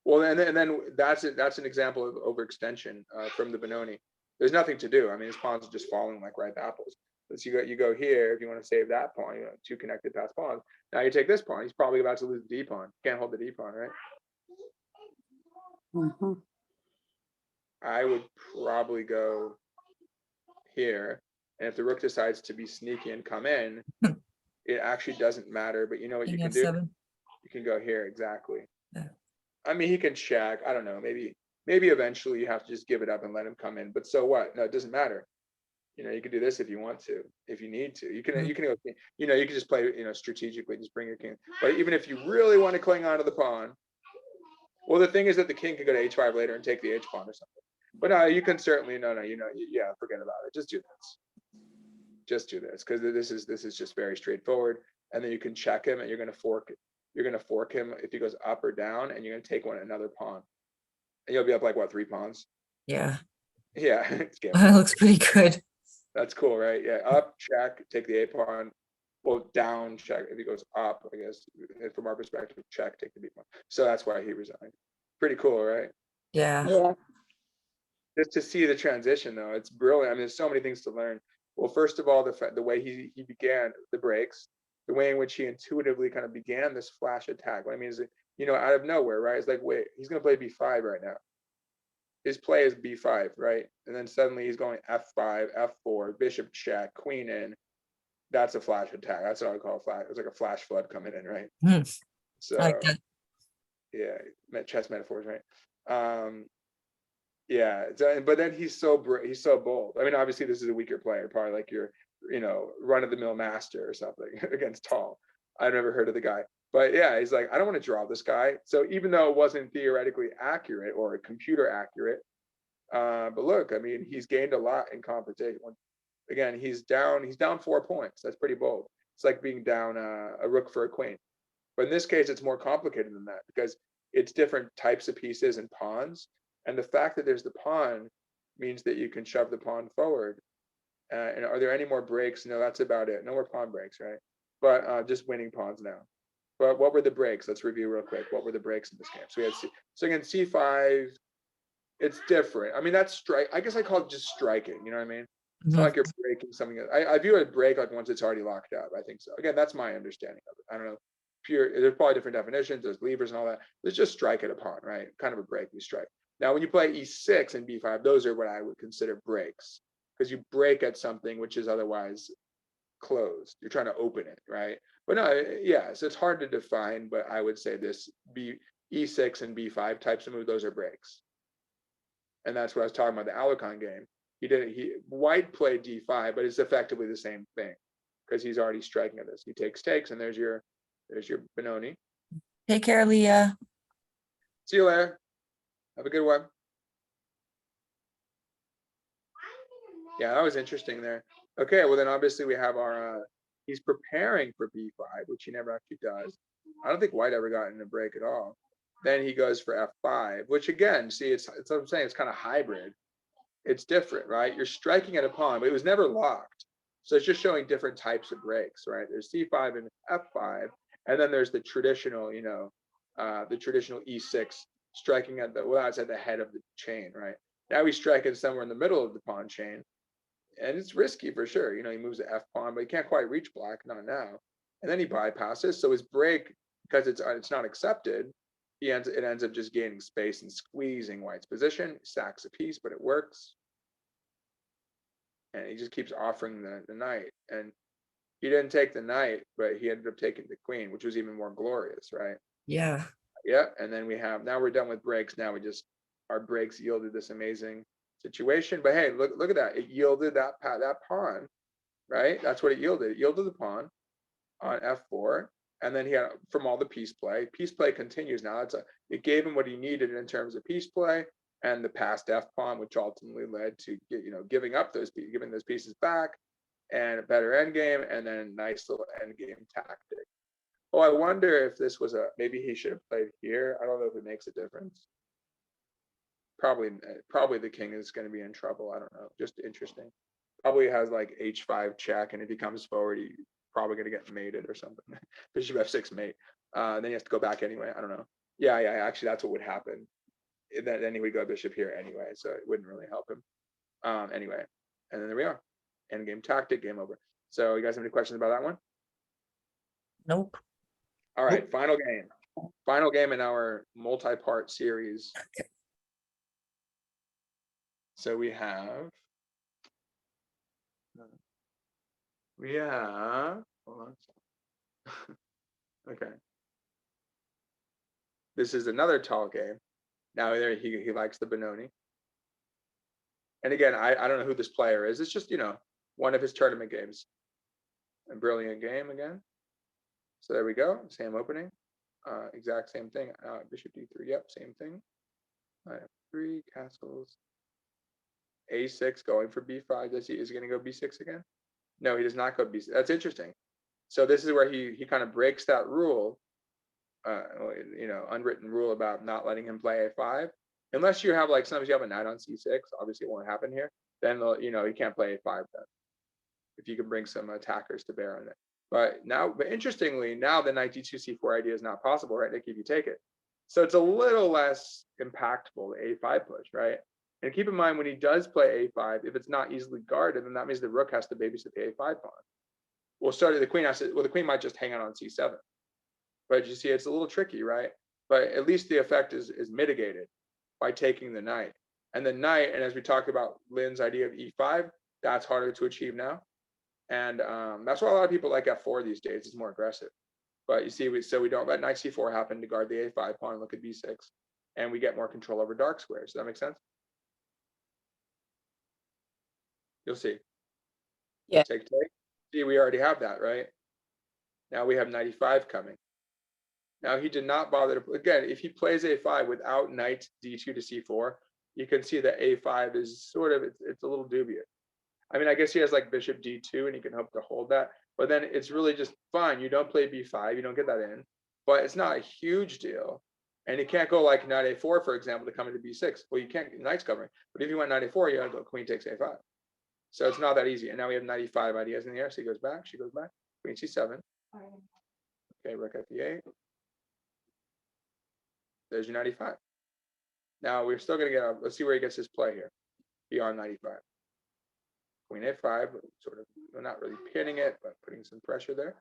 Well, and then that's an example of overextension from the Benoni. There's nothing to do. I mean, his pawns are just falling like ripe apples. So you go here if you want to save that pawn. You know, 2 connected past pawns. Now you take this pawn. He's probably about to lose the D pawn. Can't hold the D pawn, right? Mhm. I would probably go here, and if the rook decides to be sneaky and come in, it actually doesn't matter. But you know what you King can do? F7. You can go here exactly. Yeah. I mean, he can check. I don't know. Maybe eventually you have to just give it up and let him come in. But so what? No, it doesn't matter. You know, you can do this if you want to, if you need to. You can go. You know, you can just play. You know, strategically, just bring your king. But even if you really want to cling on to the pawn, well, the thing is that the king could go to h5 later and take the h pawn or something. But no, you can certainly yeah, forget about it. Just do this. Just do this because this is just very straightforward. And then you can check him, and you're going to fork. You're going to fork him if he goes up or down, and you're going to take another pawn. And you'll be up like what, 3 pawns? Yeah. Yeah, it's game That over. looks pretty good. That's cool, right? Yeah, up, check, take the A pawn. Well, down, check. If he goes up, I guess from our perspective, check, take the B pawn. So that's why he resigned. Pretty cool, right? Yeah. Yeah. Just to see the transition, though, it's brilliant. I mean, there's so many things to learn. Well, first of all, the way he began the breaks, the way in which he intuitively kind of began this flash attack. What I mean is, you know, out of nowhere, right? It's like, wait, he's going to play B5 right now. His play is B5, right? And then suddenly he's going F5, F4, bishop check, queen in. That's a flash attack. That's what I would call a flash. It's like a flash flood coming in, right? Hmm. So, I like that. yeah, chess metaphors, right? Yeah, but then he's so bold. I mean, obviously this is a weaker player, probably like your, you know, run of the mill master or something against Tall. I've never heard of the guy, but yeah, he's like, I don't want to draw this guy. So even though it wasn't theoretically accurate or computer accurate, but look, I mean, he's gained a lot in competition. Again, he's down 4 points. That's pretty bold. It's like being down a rook for a queen. But in this case, it's more complicated than that because it's different types of pieces and pawns. And the fact that there's the pawn means that you can shove the pawn forward. And are there any more breaks? No, that's about it. No more pawn breaks, right? But just winning pawns now. But what were the breaks? Let's review real quick. What were the breaks in this game? So we had so again, C5. It's different. I mean, that's strike. I guess I call it just striking. You know what I mean? It's not like you're breaking something. I view it break like once it's already locked up. I think so. Again, that's my understanding of it. I don't know. There's probably different definitions. There's levers and all that. Let's just strike at a pawn, right? Kind of a break. You strike. Now, when you play E6 and B5, those are what I would consider breaks because you break at something which is otherwise closed. You're trying to open it, right? But no, yeah. So it's hard to define, but I would say this E6 and B5 types of move, those are breaks. And that's what I was talking about the Alarcon game. White played D5, but it's effectively the same thing because he's already striking at this. He takes, and there's your Benoni. Take care, Leah. See you later. Have a good one. Yeah, that was interesting there. Okay, well then obviously we have our he's preparing for B5, which he never actually does. I don't think White ever got in a break at all. Then he goes for F5, which again, see, it's what I'm saying, it's kind of hybrid. It's different, right? You're striking at a pawn, but it was never locked. So it's just showing different types of breaks, right? There's C5 and F5, and then there's the traditional, you know, the traditional E6 striking at that's at the head of the chain, right? Now he's striking somewhere in the middle of the pawn chain, and it's risky for sure. You know, he moves the F pawn, but he can't quite reach black, not now. And then he bypasses. So his break, because it's not accepted, it ends up just gaining space and squeezing White's position, sacks a piece, but it works. And he just keeps offering the knight. And he didn't take the knight, but he ended up taking the queen, which was even more glorious, right? Yeah. Yeah. And then now we're done with breaks. Now our breaks yielded this amazing situation. But hey, look at that. It yielded that pawn, right? That's what it yielded. It yielded the pawn on f4, and then he had from all the piece play. Piece play continues now. It gave him what he needed in terms of piece play and the passed f pawn, which ultimately led to giving those pieces back and a better end game, and then nice little end game tactic. Oh, I wonder if this was maybe he should have played here. I don't know if it makes a difference. Probably the king is going to be in trouble. I don't know. Just interesting. Probably has like h5 check, and if he comes forward, he's probably going to get mated or something. Bishop f6 mate. Then he has to go back anyway. I don't know. Yeah. Actually, that's what would happen. Then he would go bishop here anyway, so it wouldn't really help him. Anyway, and then there we are. End game tactic, game over. So you guys have any questions about that one? Nope. All right, final game. Final game in our multi-part series. So we have, hold on. Okay. This is another tall game. Now there he likes the Benoni. And again, I don't know who this player is. It's just, one of his tournament games. A brilliant game again. So there we go. Same opening. Exact same thing. Bishop d3. Yep, same thing. F3 castles. A6 going for b5. Is he going to go b6 again? No, he does not go b6. That's interesting. So this is where he kind of breaks that rule, unwritten rule about not letting him play a5. Unless you have sometimes you have a knight on c6. Obviously, it won't happen here. Then he can't play a5 then. If you can bring some attackers to bear on it. But interestingly, now the knight d2 c4 idea is not possible, right, Nick, if you take it. So it's a little less impactful, the a5 push, right? And keep in mind, when he does play a5, if it's not easily guarded, then that means the rook has to babysit the a5 pawn. Well, the queen might just hang out on c7. But you see, it's a little tricky, right? But at least the effect is mitigated by taking the knight. And the knight, and as we talked about Lynn's idea of e5, that's harder to achieve now. And that's why a lot of people like f4 these days. It's more aggressive. But you see, we don't let knight c4 happen to guard the a5 pawn, look at b6, and we get more control over dark squares. Does that make sense? You'll see. Yeah. Take. See, we already have that, right? Now we have knight e5 coming. Now he did not bother to, again, if he plays a5 without knight d2 to c4, you can see that a5 is sort of, it's a little dubious. I mean, I guess he has bishop d2 and he can hope to hold that, but then it's really just fine. You don't play b5, you don't get that in, but it's not a huge deal. And you can't go knight a4, for example, to come into b6. Well, you can't, knight's covering, but if you went knight a4, you gotta go queen takes a5. So it's not that easy. And now we have knight e5 ideas in the air. So he goes back, she goes back, queen c7. Okay, rook f8. There's your knight e5. Now we're still gonna let's see where he gets his play here. Beyond knight e5. Queen a5, sort of, we're not really pinning it, but putting some pressure there.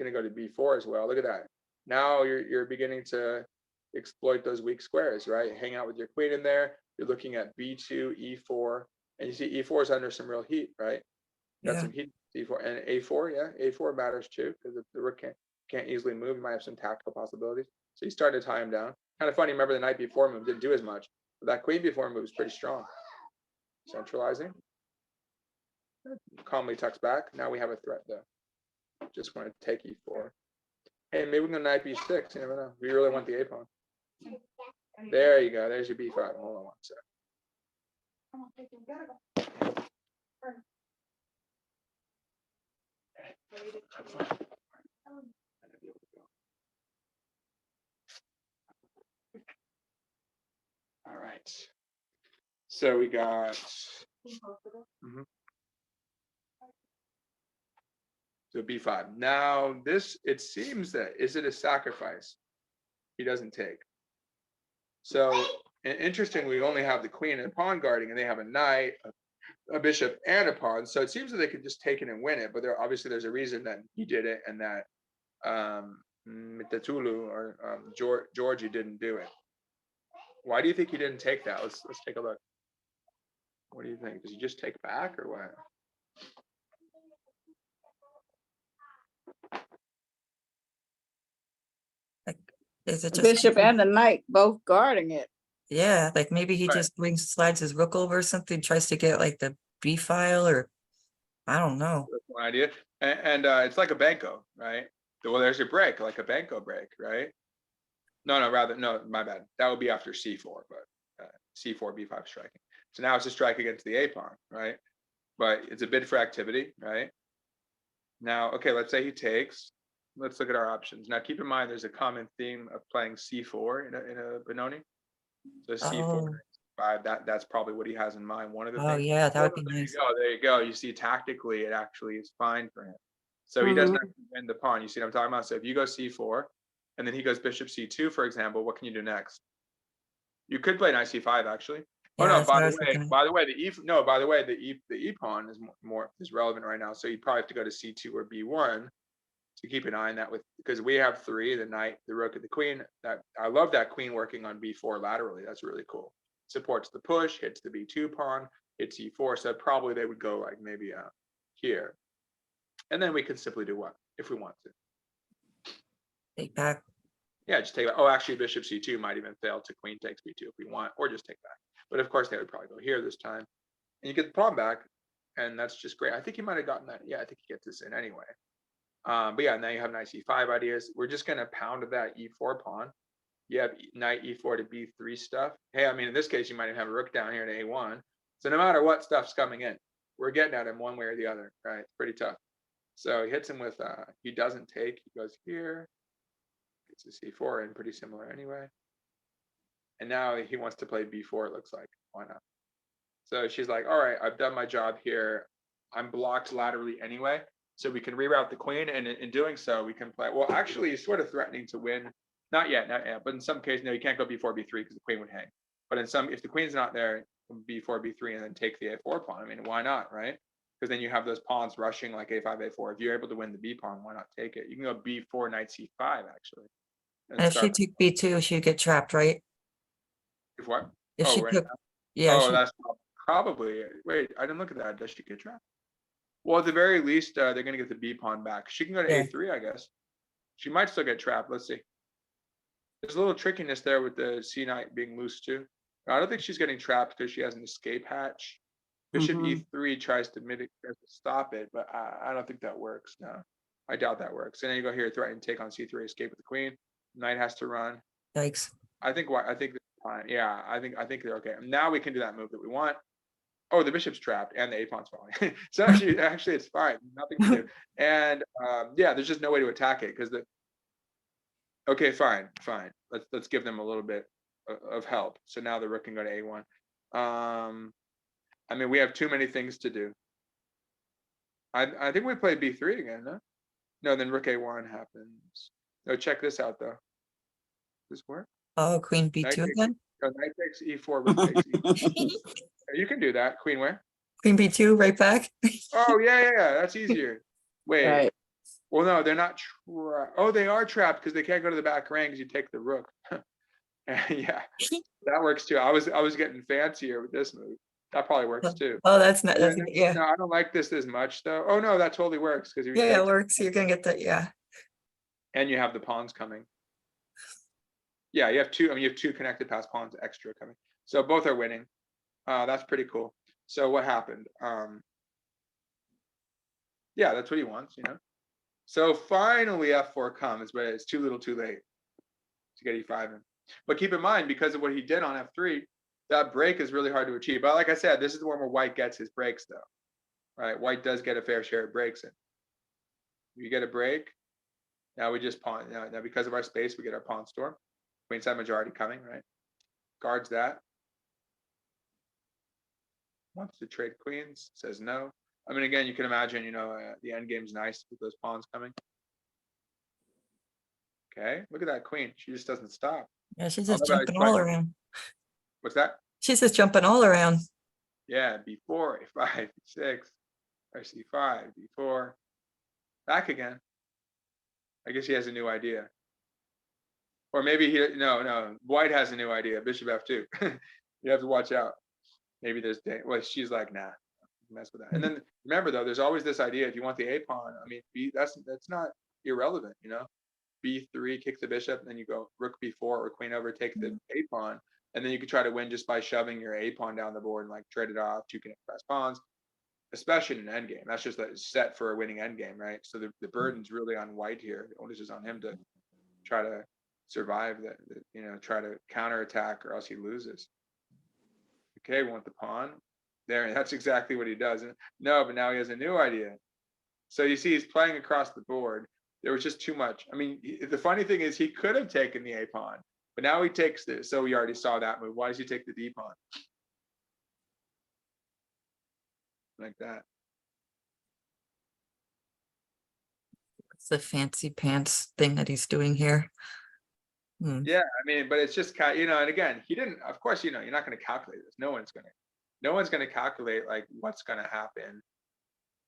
Gonna go to b4 as well. Look at that. Now you're beginning to exploit those weak squares, right? Hang out with your queen in there. You're looking at b2, e4, and you see e4 is under some real heat, right? Got some heat. e4 and a4, yeah, a4 matters too because the rook can't easily move. You might have some tactical possibilities. So he's starting to tie him down. Kind of funny. Remember the knight b4 move didn't do as much, but that queen b4 move is pretty strong. Centralizing. Calmly tucks back. Now we have a threat though. Just want to take e4. Hey, maybe we can go knight b6. You never know. We really want the a pawn. There you go. There's your b5. Hold on one sec. All right. So we got. So b5. Now this, it seems that, is it a sacrifice? He doesn't take. So interestingly, we only have the queen and pawn guarding, and they have a knight, a bishop, and a pawn. So it seems that they could just take it and win it. But obviously there's a reason that he did it, and that Mitatulu or Georgie didn't do it. Why do you think he didn't take that? Let's take a look. What do you think? Does he just take back or what? Is it The just bishop and the knight both guarding it. yeah, maybe he Right. just slides his rook over or something, tries to get the b file, or I don't know. That's one idea. And it's like a banco, right? Well, there's your break, like a banco break, right? No, my bad. That would be after c4, but c4, b5 striking. So now it's a strike against the a pawn, right? But it's a bid for activity, right? Now, okay, let's say he takes. Let's look at our options. Now, keep in mind, there's a common theme of playing c4 in a Benoni. So c4, Oh, 5. That's probably what he has in mind. One of the oh things. yeah, that Well, would be there you nice. go. There you go. You see, tactically, it actually is fine for him. So he doesn't Mhm. actually win the pawn. You see what I'm talking about? So if you go c4, and then he goes bishop c2, for example, what can you do next? You could play knight c5 actually. Oh Yeah, no, that's what I was looking at. by the way, the e pawn is relevant right now. So you probably have to go to c2 or b1 to keep an eye on that, with because we have 3, the knight, the rook, and the queen. That I love that queen working on b4 laterally. That's really cool. Supports the push, hits the b2 pawn, hits e4. So probably they would go like maybe here, and then we can simply do what if we want to. Take back. Yeah, just take that. Oh, actually, bishop c2 might even fail to queen takes b2 if we want, or just take back. But of course, they would probably go here this time, and you get the pawn back, and that's just great. I think he might have gotten that. Yeah, I think he gets this in anyway. But yeah, now you have knight c5 ideas. We're just gonna pound that e4 pawn. You have knight e4 to b3 stuff. Hey, I mean, in this case, you might even have a rook down here to a1. So no matter what stuff's coming in, we're getting at him one way or the other, right? It's pretty tough. So he hits him with, he doesn't take, he goes here, gets a c4 and pretty similar anyway. And now he wants to play b4, it looks like. Why not? So she's like, all right, I've done my job here. I'm blocked laterally anyway. So we can reroute the queen. And in doing so, we can play. Well, actually, he's sort of threatening to win. Not yet. But in some cases, no, you can't go b4, b3 because the queen would hang. But in some, if the queen's not there, b4, b3, and then take the a4 pawn. I mean, why not, right? Because then you have those pawns rushing like a5, a4. If you're able to win the b pawn, why not take it? You can go b4, knight c5, actually. And if she took B2, she'd get trapped, right? If what? If Oh, she right. took, yeah, Oh, she, that's probably. Wait, I didn't look at that. Does she get trapped? Well, at the very least, they're going to get the b pawn back. She can go to yeah. a3, I guess. She might still get trapped. Let's see. There's a little trickiness there with the c knight being loose too. I don't think she's getting trapped because she has an escape hatch. Bishop Mhm. e3 tries to stop it, but I don't think that works. No, I doubt that works. And then you go here, threaten, take on c3, escape with the queen. Knight has to run. Yikes. I think fine. Yeah, I think they're okay. Now we can do that move that we want. Oh, the bishop's trapped and the a pawn's falling. So actually, it's fine. Nothing to do. And yeah, there's just no way to attack it because the. Okay, fine. Let's give them a little bit of help. So now the rook can go to a1. I mean, we have too many things to do. I think we play b3 again, no? No, then rook a1 happens. No, check this out though. This work? Oh, Queen Knight B2 takes, again? no, knight takes e4, rook takes e4. You can do that. Queen where? Queen B2 right back? Oh yeah. That's easier. Wait. Right. Well, no, they're not trapped. Oh, they are trapped because they can't go to the back rank because you take the rook. Yeah, that works too. I was getting fancier with this move. That probably works too. Oh, that's not, Yeah, that's, yeah. no, I don't like this as much though. Oh no, that totally works because if you Yeah, take it works. You're gonna get that, yeah. and you have the pawns coming. Yeah, you have two. I mean, you have two connected pass pawns extra coming. So both are winning. That's pretty cool. So what happened? Yeah, that's what he wants, you know. So finally f4 comes, but it's too little too late to get e5 in. But keep in mind, because of what he did on f3, that break is really hard to achieve. But like I said, this is the one where white gets his breaks though, right? White does get a fair share of breaks in. You get a break. Now we just pawn. Now because of our space, we get our pawn storm. Queenside majority coming, right? Guards that. Wants to trade queens, says no. I mean, again, you can imagine, you know, the end game's nice with those pawns coming. Okay, look at that queen. She just doesn't stop. Yeah, she's I'll just never jumping explain. all around. What's that? She's just jumping all around. Yeah, b4, a5, b6, or c5, b4. Back again. I guess he has a new idea. Or maybe no, white has a new idea. Bishop f2. You have to watch out. Maybe there's, well, she's like, nah, mess with that. And then remember though, there's always this idea, if you want the a pawn, I mean, that's not irrelevant, you know. b3, kick the bishop, and then you go rook b4 or queen over, take the a pawn, and then you could try to win just by shoving your a pawn down the board and like trade it off, two connect pass pawns. especially in an endgame. That's just that it's set for a winning endgame, right? So the burden's really on white here. The onus is on him to try to survive that, try to counterattack or else he loses. Okay, we want the pawn. There, that's exactly what he does. No, but now he has a new idea. So you see he's playing across the board. There was just too much. I mean, the funny thing is he could have taken the A pawn, but now he takes this. So we already saw that move. Why does he take the D pawn? Like that. It's the fancy pants thing that he's doing here. Yeah, I mean, but it's just and again, he didn't. Of course, you're not going to calculate this. No one's going to calculate like what's going to happen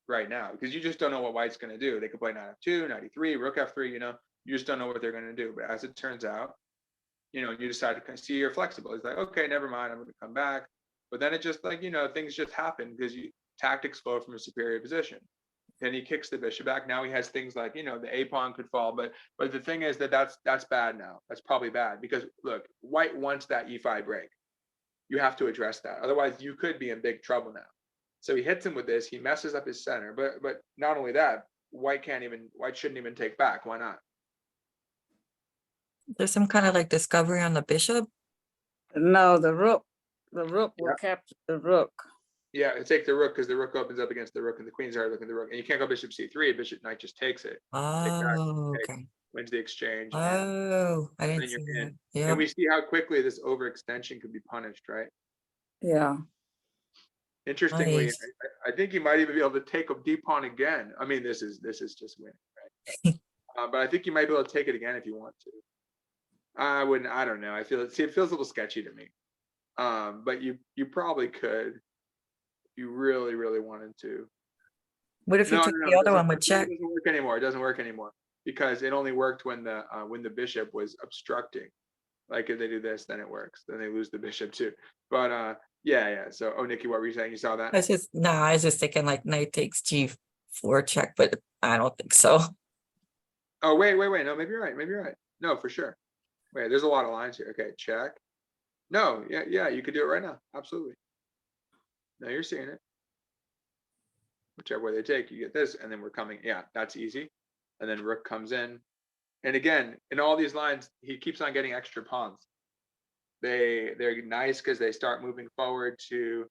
right now because you just don't know what white's going to do. They could play knight f2, knight e3, rook f3. You just don't know what they're going to do. But as it turns out, you decide to see you're flexible. It's like, okay, never mind, I'm going to come back. But then it just like things just happen because tactics flow from a superior position. Then he kicks the bishop back. Now he has things like the A pawn could fall, but the thing is that's bad now. That's probably bad because look, white wants that e5 break. You have to address that. Otherwise, you could be in big trouble now. So he hits him with this. He messes up his center. But not only that, white shouldn't even take back. Why not? There's some kind of like discovery on the bishop. No, the rook will capture the rook. Yeah, take the rook because the rook opens up against the rook and the queen's already looking at the rook. And you can't go bishop c3. Bishop knight just takes it. Oh, okay. Wins the exchange. Oh, I and didn't see you're that. in. Yeah. And we see how quickly this overextension could be punished, right? Yeah. Interestingly, Nice. I think you might even be able to take a d pawn again. I mean, this is just winning, right? But I think you might be able to take it again if you want to. I wouldn't. I don't know. It feels a little sketchy to me. But you probably could. You really, really wanted to. What if you No, took no, the it other one with check? doesn't work anymore. It doesn't work anymore because it only worked when the bishop was obstructing. Like if they do this, then it works. Then they lose the bishop too. But yeah. So, Nikki, what were you saying? You saw that? I was just thinking like knight takes g4 check, but I don't think so. Oh, wait. No, maybe you're right. No, for sure. Wait, there's a lot of lines here. Okay, check. No, yeah, you could do it right now. Absolutely. No, you're seeing it. Whichever way they take, you get this, and then we're coming. Yeah, that's easy. And then rook comes in. And again, in all these lines, he keeps on getting extra pawns. They're nice because they start moving forward to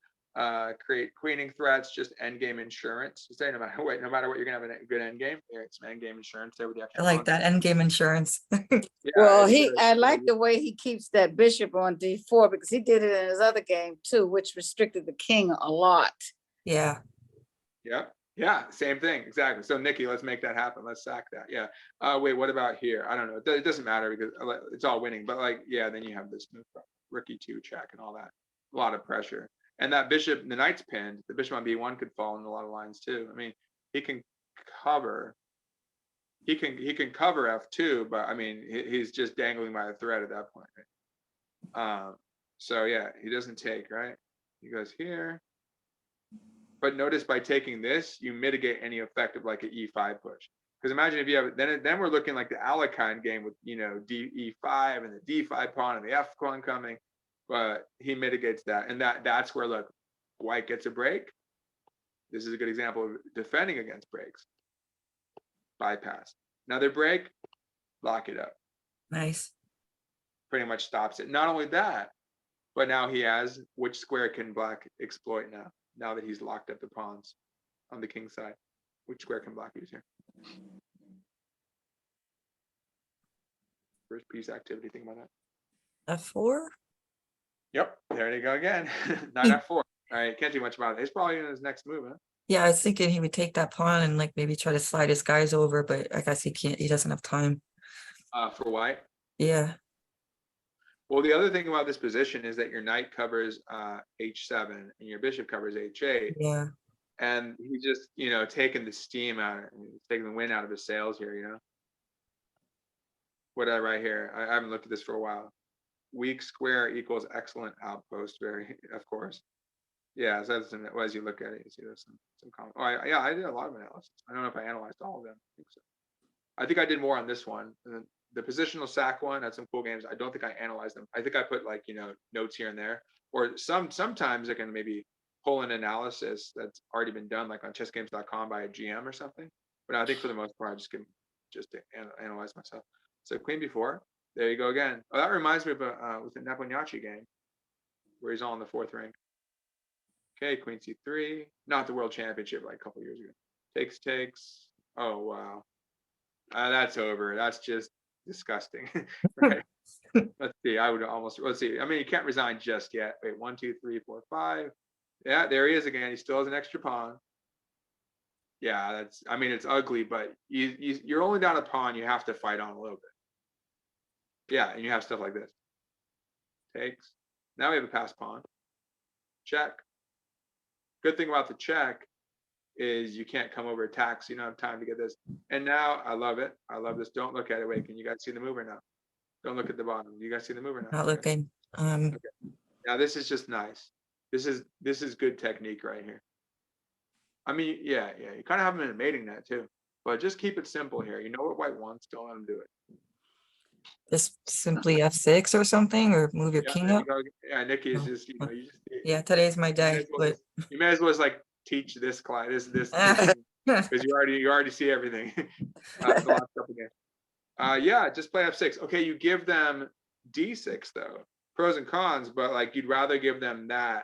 create queening threats, just endgame insurance. So say no matter what, you're gonna have a good endgame. There's some endgame insurance there with the I extra like pawns. that endgame insurance. Yeah, Well, it's good. I like the way he keeps that bishop on d4 because he did it in his other game too, which restricted the king a lot. Yeah. Yeah, same thing, exactly. So Nikki, let's make that happen. Let's sack that. Yeah. Wait, what about here? I don't know. It doesn't matter because it's all winning. But like, yeah, then you have this move, rook e2 check and all that. A lot of pressure. And that bishop, the knight's pinned. The bishop on b1 could fall in a lot of lines too. I mean, he can cover. He can cover f2, but I mean, he's just dangling by a thread at that point. Right? So yeah, he doesn't take, right? He goes here. But notice by taking this, you mitigate any effect of like an e5 push. Because imagine if you have then we're looking like the Alekhine game with e5 and the d5 pawn and the f pawn coming, but he mitigates that, and that's where look, white gets a break. This is a good example of defending against breaks. Bypass. Another break, lock it up. Nice. Pretty much stops it. Not only that, but now he has which square can black exploit now. Now that he's locked up the pawns on the king's side, which square can black use here? First piece activity, think about that. F4? Yep, there you go again. Knight f4. All right, can't do much about it. It's probably in his next move, huh? Yeah, I was thinking he would take that pawn and like maybe try to slide his guys over, but I guess he can't. He doesn't have time. For white. Yeah. Well, the other thing about this position is that your knight covers h7 and your bishop covers h8. Yeah. And he just, taking the steam out of it, taking the wind out of his sails here, What did I write here? I haven't looked at this for a while. Weak square equals excellent outpost, of course. Yeah, so that's as you look at it, you see there's some comment. Oh, I did a lot of analysis. I don't know if I analyzed all of them. I think so. I think I did more on this one. The positional sack one had some cool games. I don't think I analyzed them. I think I put like, notes here and there, or sometimes I can maybe pull an analysis that's already been done, like on chessgames.com by a GM or something. But I think for the most part, I just can just to analyze myself. So queen b4, there you go again. Oh, that reminds me of with the Nepomniachtchi game, where he's all in the 4th rank. Okay, queen c3, not the world championship, like a couple years ago. Takes. Oh wow, that's over. That's just disgusting. Right. Let's see. Let's see. I mean, you can't resign just yet. Wait, 1, 2, 3, 4, 5. Yeah, there he is again. He still has an extra pawn. Yeah, I mean, it's ugly, but you're only down a pawn. You have to fight on a little bit. Yeah, and you have stuff like this. Takes. Now we have a passed pawn. Check. Good thing about the check is you can't come over attack, so you don't have time to get this. And now I love it. I love this. Don't look at it. Wait, can you guys see the mover now? Don't look at the bottom. You guys see the mover now? Not looking. Okay. Now this is just nice. This is good technique right here. I mean, yeah. You kind of have them in a mating net too, but just keep it simple here. You know what white wants, don't let them do it. Just simply F6 or something, or move your Yeah, king there up. you go. Yeah, Nikki is Oh, just, Yeah, today's my you may day, as well but you may as well just like teach this class, this because you already see everything. The last couple games. Yeah, just play F6. Okay, you give them D6 though. Pros and cons, but like you'd rather give them that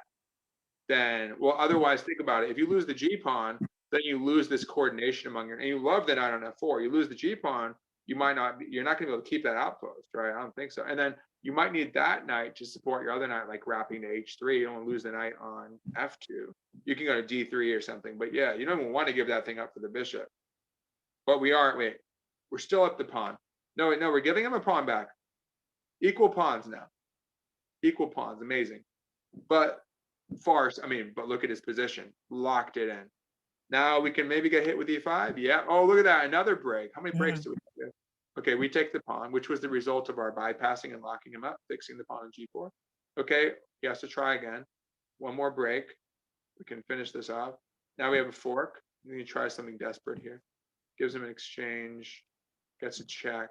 than, well, otherwise think about it. If you lose the G pawn, then you lose this coordination among your, and you love the knight on F4. You lose the G pawn, you're not gonna be able to keep that outpost, right? I don't think so. And then you might need that knight to support your other knight, like wrapping to H3. You don't want to lose the knight on F2. You can go to D3 or something, but yeah, you don't even want to give that thing up for the bishop. But we aren't, we're still up the pawn. No, we're giving him a pawn back. Equal pawns now. Equal pawns, amazing. But farce, but look at his position. Locked it in. Now we can maybe get hit with E5. Yeah. Oh, look at that. Another break. How many breaks do we do? Okay, we take the pawn, which was the result of our bypassing and locking him up, fixing the pawn on G4. Okay, he has to try again. One more break. We can finish this off. Now we have a fork. We need to try something desperate here. Gives him an exchange. Gets a check.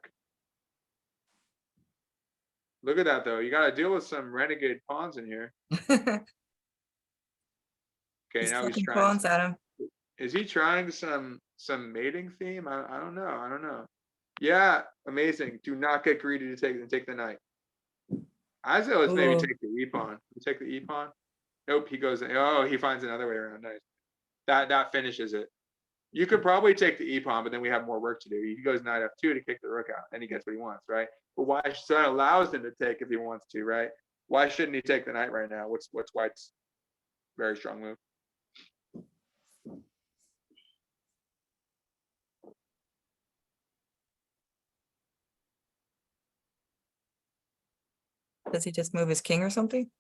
Look at that though. You got to deal with some renegade pawns in here. Okay, He's now he's flipping trying. pawns at him. Is he trying some mating theme? I don't know. Yeah, amazing. Do not get greedy to take the knight. I say let's maybe take the e pawn. Take the e pawn. Nope, he goes. Oh, he finds another way around. Nice. That finishes it. You could probably take the e pawn, but then we have more work to do. He goes knight f2 to kick the rook out, and he gets what he wants, right? But why? So that allows him to take if he wants to, right? Why shouldn't he take the knight right now? What's White's very strong move? Does he just move his king or something?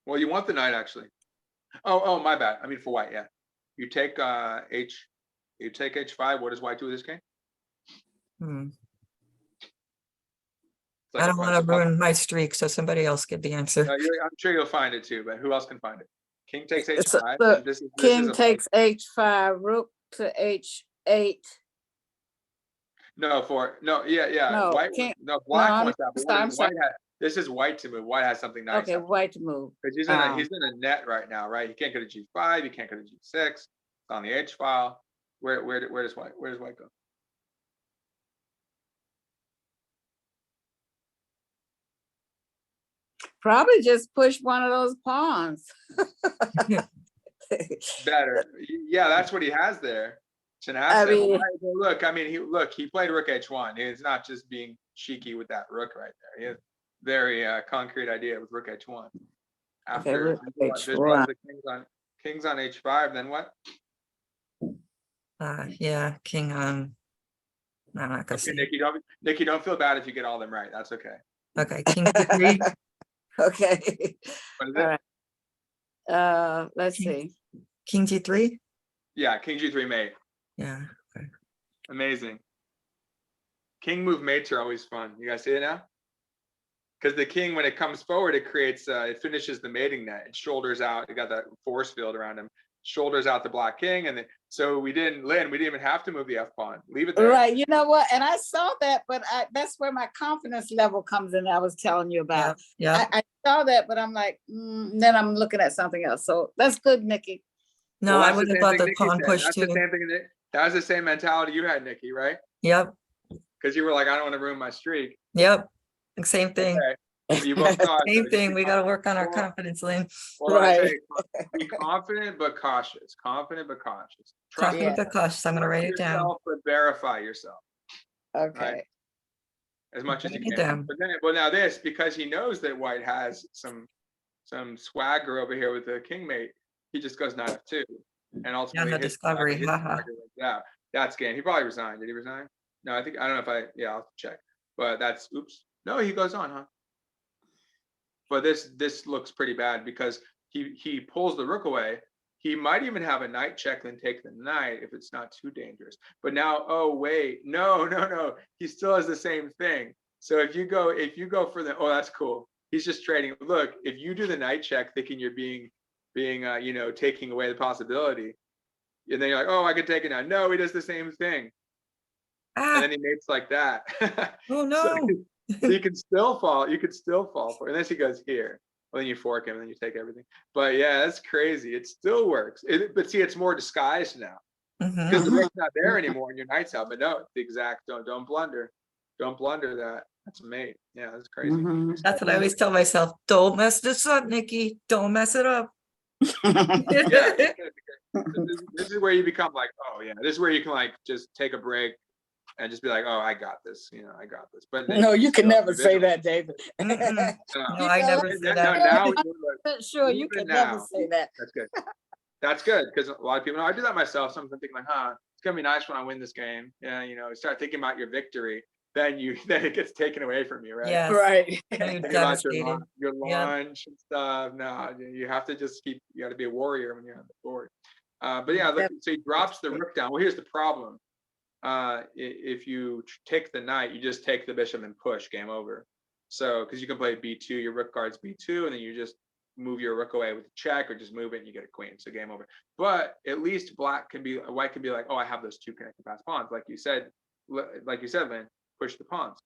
Well, you want the knight actually. Oh, my bad. I mean for White, yeah. You take you take H5. What does White do with his king? It's like I don't want to ruin my streak, so somebody else get the answer. I'm sure you'll find it too, but who else can find it? King takes H5. So this king is takes H5, rook to H8. No, yeah. No, White, king- black wants that. But I'm White this is White to move. White has something nice. Okay, White to move. Because he's in a net right now, right? He can't go to G5. He can't go to G6. It's on the H file. Where does White go? Probably just push one of those pawns. Better. Yeah, that's what he has there. It's an asset. He played rook H1. He's not just being cheeky with that rook right there. He has very concrete idea with rook H1. After H1. the kings on H5, then what? Yeah, king on. I'm not gonna say. Nikki, don't feel bad if you get all of them right. That's okay. Okay, king d3. Okay. What is All it? right. Let's see. King g3. Yeah, king G3 mate. Yeah. Okay. Amazing. King move mates are always fun. You guys see it now? Because the king, when it comes forward, it creates, it finishes the mating net. It shoulders out. It got that force field around him. shoulders out the black king, and then so we didn't even have to move the F pawn. Leave it there. Right, you know what? And I saw that, but that's where my confidence level comes in. I was telling you about. Yeah. I saw that, but I'm like, then I'm looking at something else. So that's good, Nikki. No, Well, I that's would the have same thought thing the Nikki pawn said. push That's too. the same thing. That was the same mentality you had, Nikki, right? Yep, Because you were like, I don't want to ruin my streak. yep. Same thing. Okay. Well, you both saw it, Same though. Just thing. be We got to work on our well, confidence, Lynn. well, I Right. say, be confident but cautious. Confident but cautious. Trust Confident but cautious. I'm going to write it down. yourself, but verify yourself Okay. as much as you Write it can. down. But then, well, now this, because he knows that white has some swagger over here with the king mate, he just goes knight f2, and ultimately the his discovery, his haha. swagger went out. That's game. He probably resigned. Did he resign? No, I don't know if I'll have to check. But that's oops. No, he goes on, huh? But this looks pretty bad because he pulls the rook away. He might even have a knight check, then take the knight if it's not too dangerous. But now, oh wait, no, he still has the same thing. So if you go for the, oh, that's cool. He's just trading. Look, if you do the knight check, thinking you're being taking away the possibility, and then you're like, oh, I could take it now. No, he does the same thing, and then he mates like that. Oh So no. you can still fall. You could still fall for it. Unless he goes here. Well, then you fork him and then you take everything. But yeah, that's crazy. It still works. But see, it's more disguised now because the Mhm. rook's not there anymore and your knight's out. But no, the exact don't blunder. Don't blunder that. That's a mate. Yeah, that's crazy. Mhm. That's what I always tell myself. Don't mess this up, Nikki. Don't mess it up. Yeah. This is where you become like, oh yeah, this is where you can like just take a break and just be like, oh, I got this. I got this. But then No, you can still never be say vigilant. that, David. Mm-mm. No. No, I never say No, that. now Sure, you even can never now, say that. that's good. That's good because a lot of people know I do that myself. Sometimes I'm thinking like, it's gonna be nice when I win this game. Yeah, start thinking about your victory. Then it gets taken away from you, right? Yes. Right. Then you're Think about devastated. your Yep. lunch and stuff. No, you have to just you got to be a warrior when you're on the board. But yeah, look, so he drops the rook down. Well, here's the problem. If you take the knight, you just take the bishop and push, game over. So because you can play b2, your rook guards b2, and then you just move your rook away with a check, or just move it and you get a queen. So game over. But at least white can be like, oh, I have those two connected pass pawns, like you said, Lynn, push the pawns.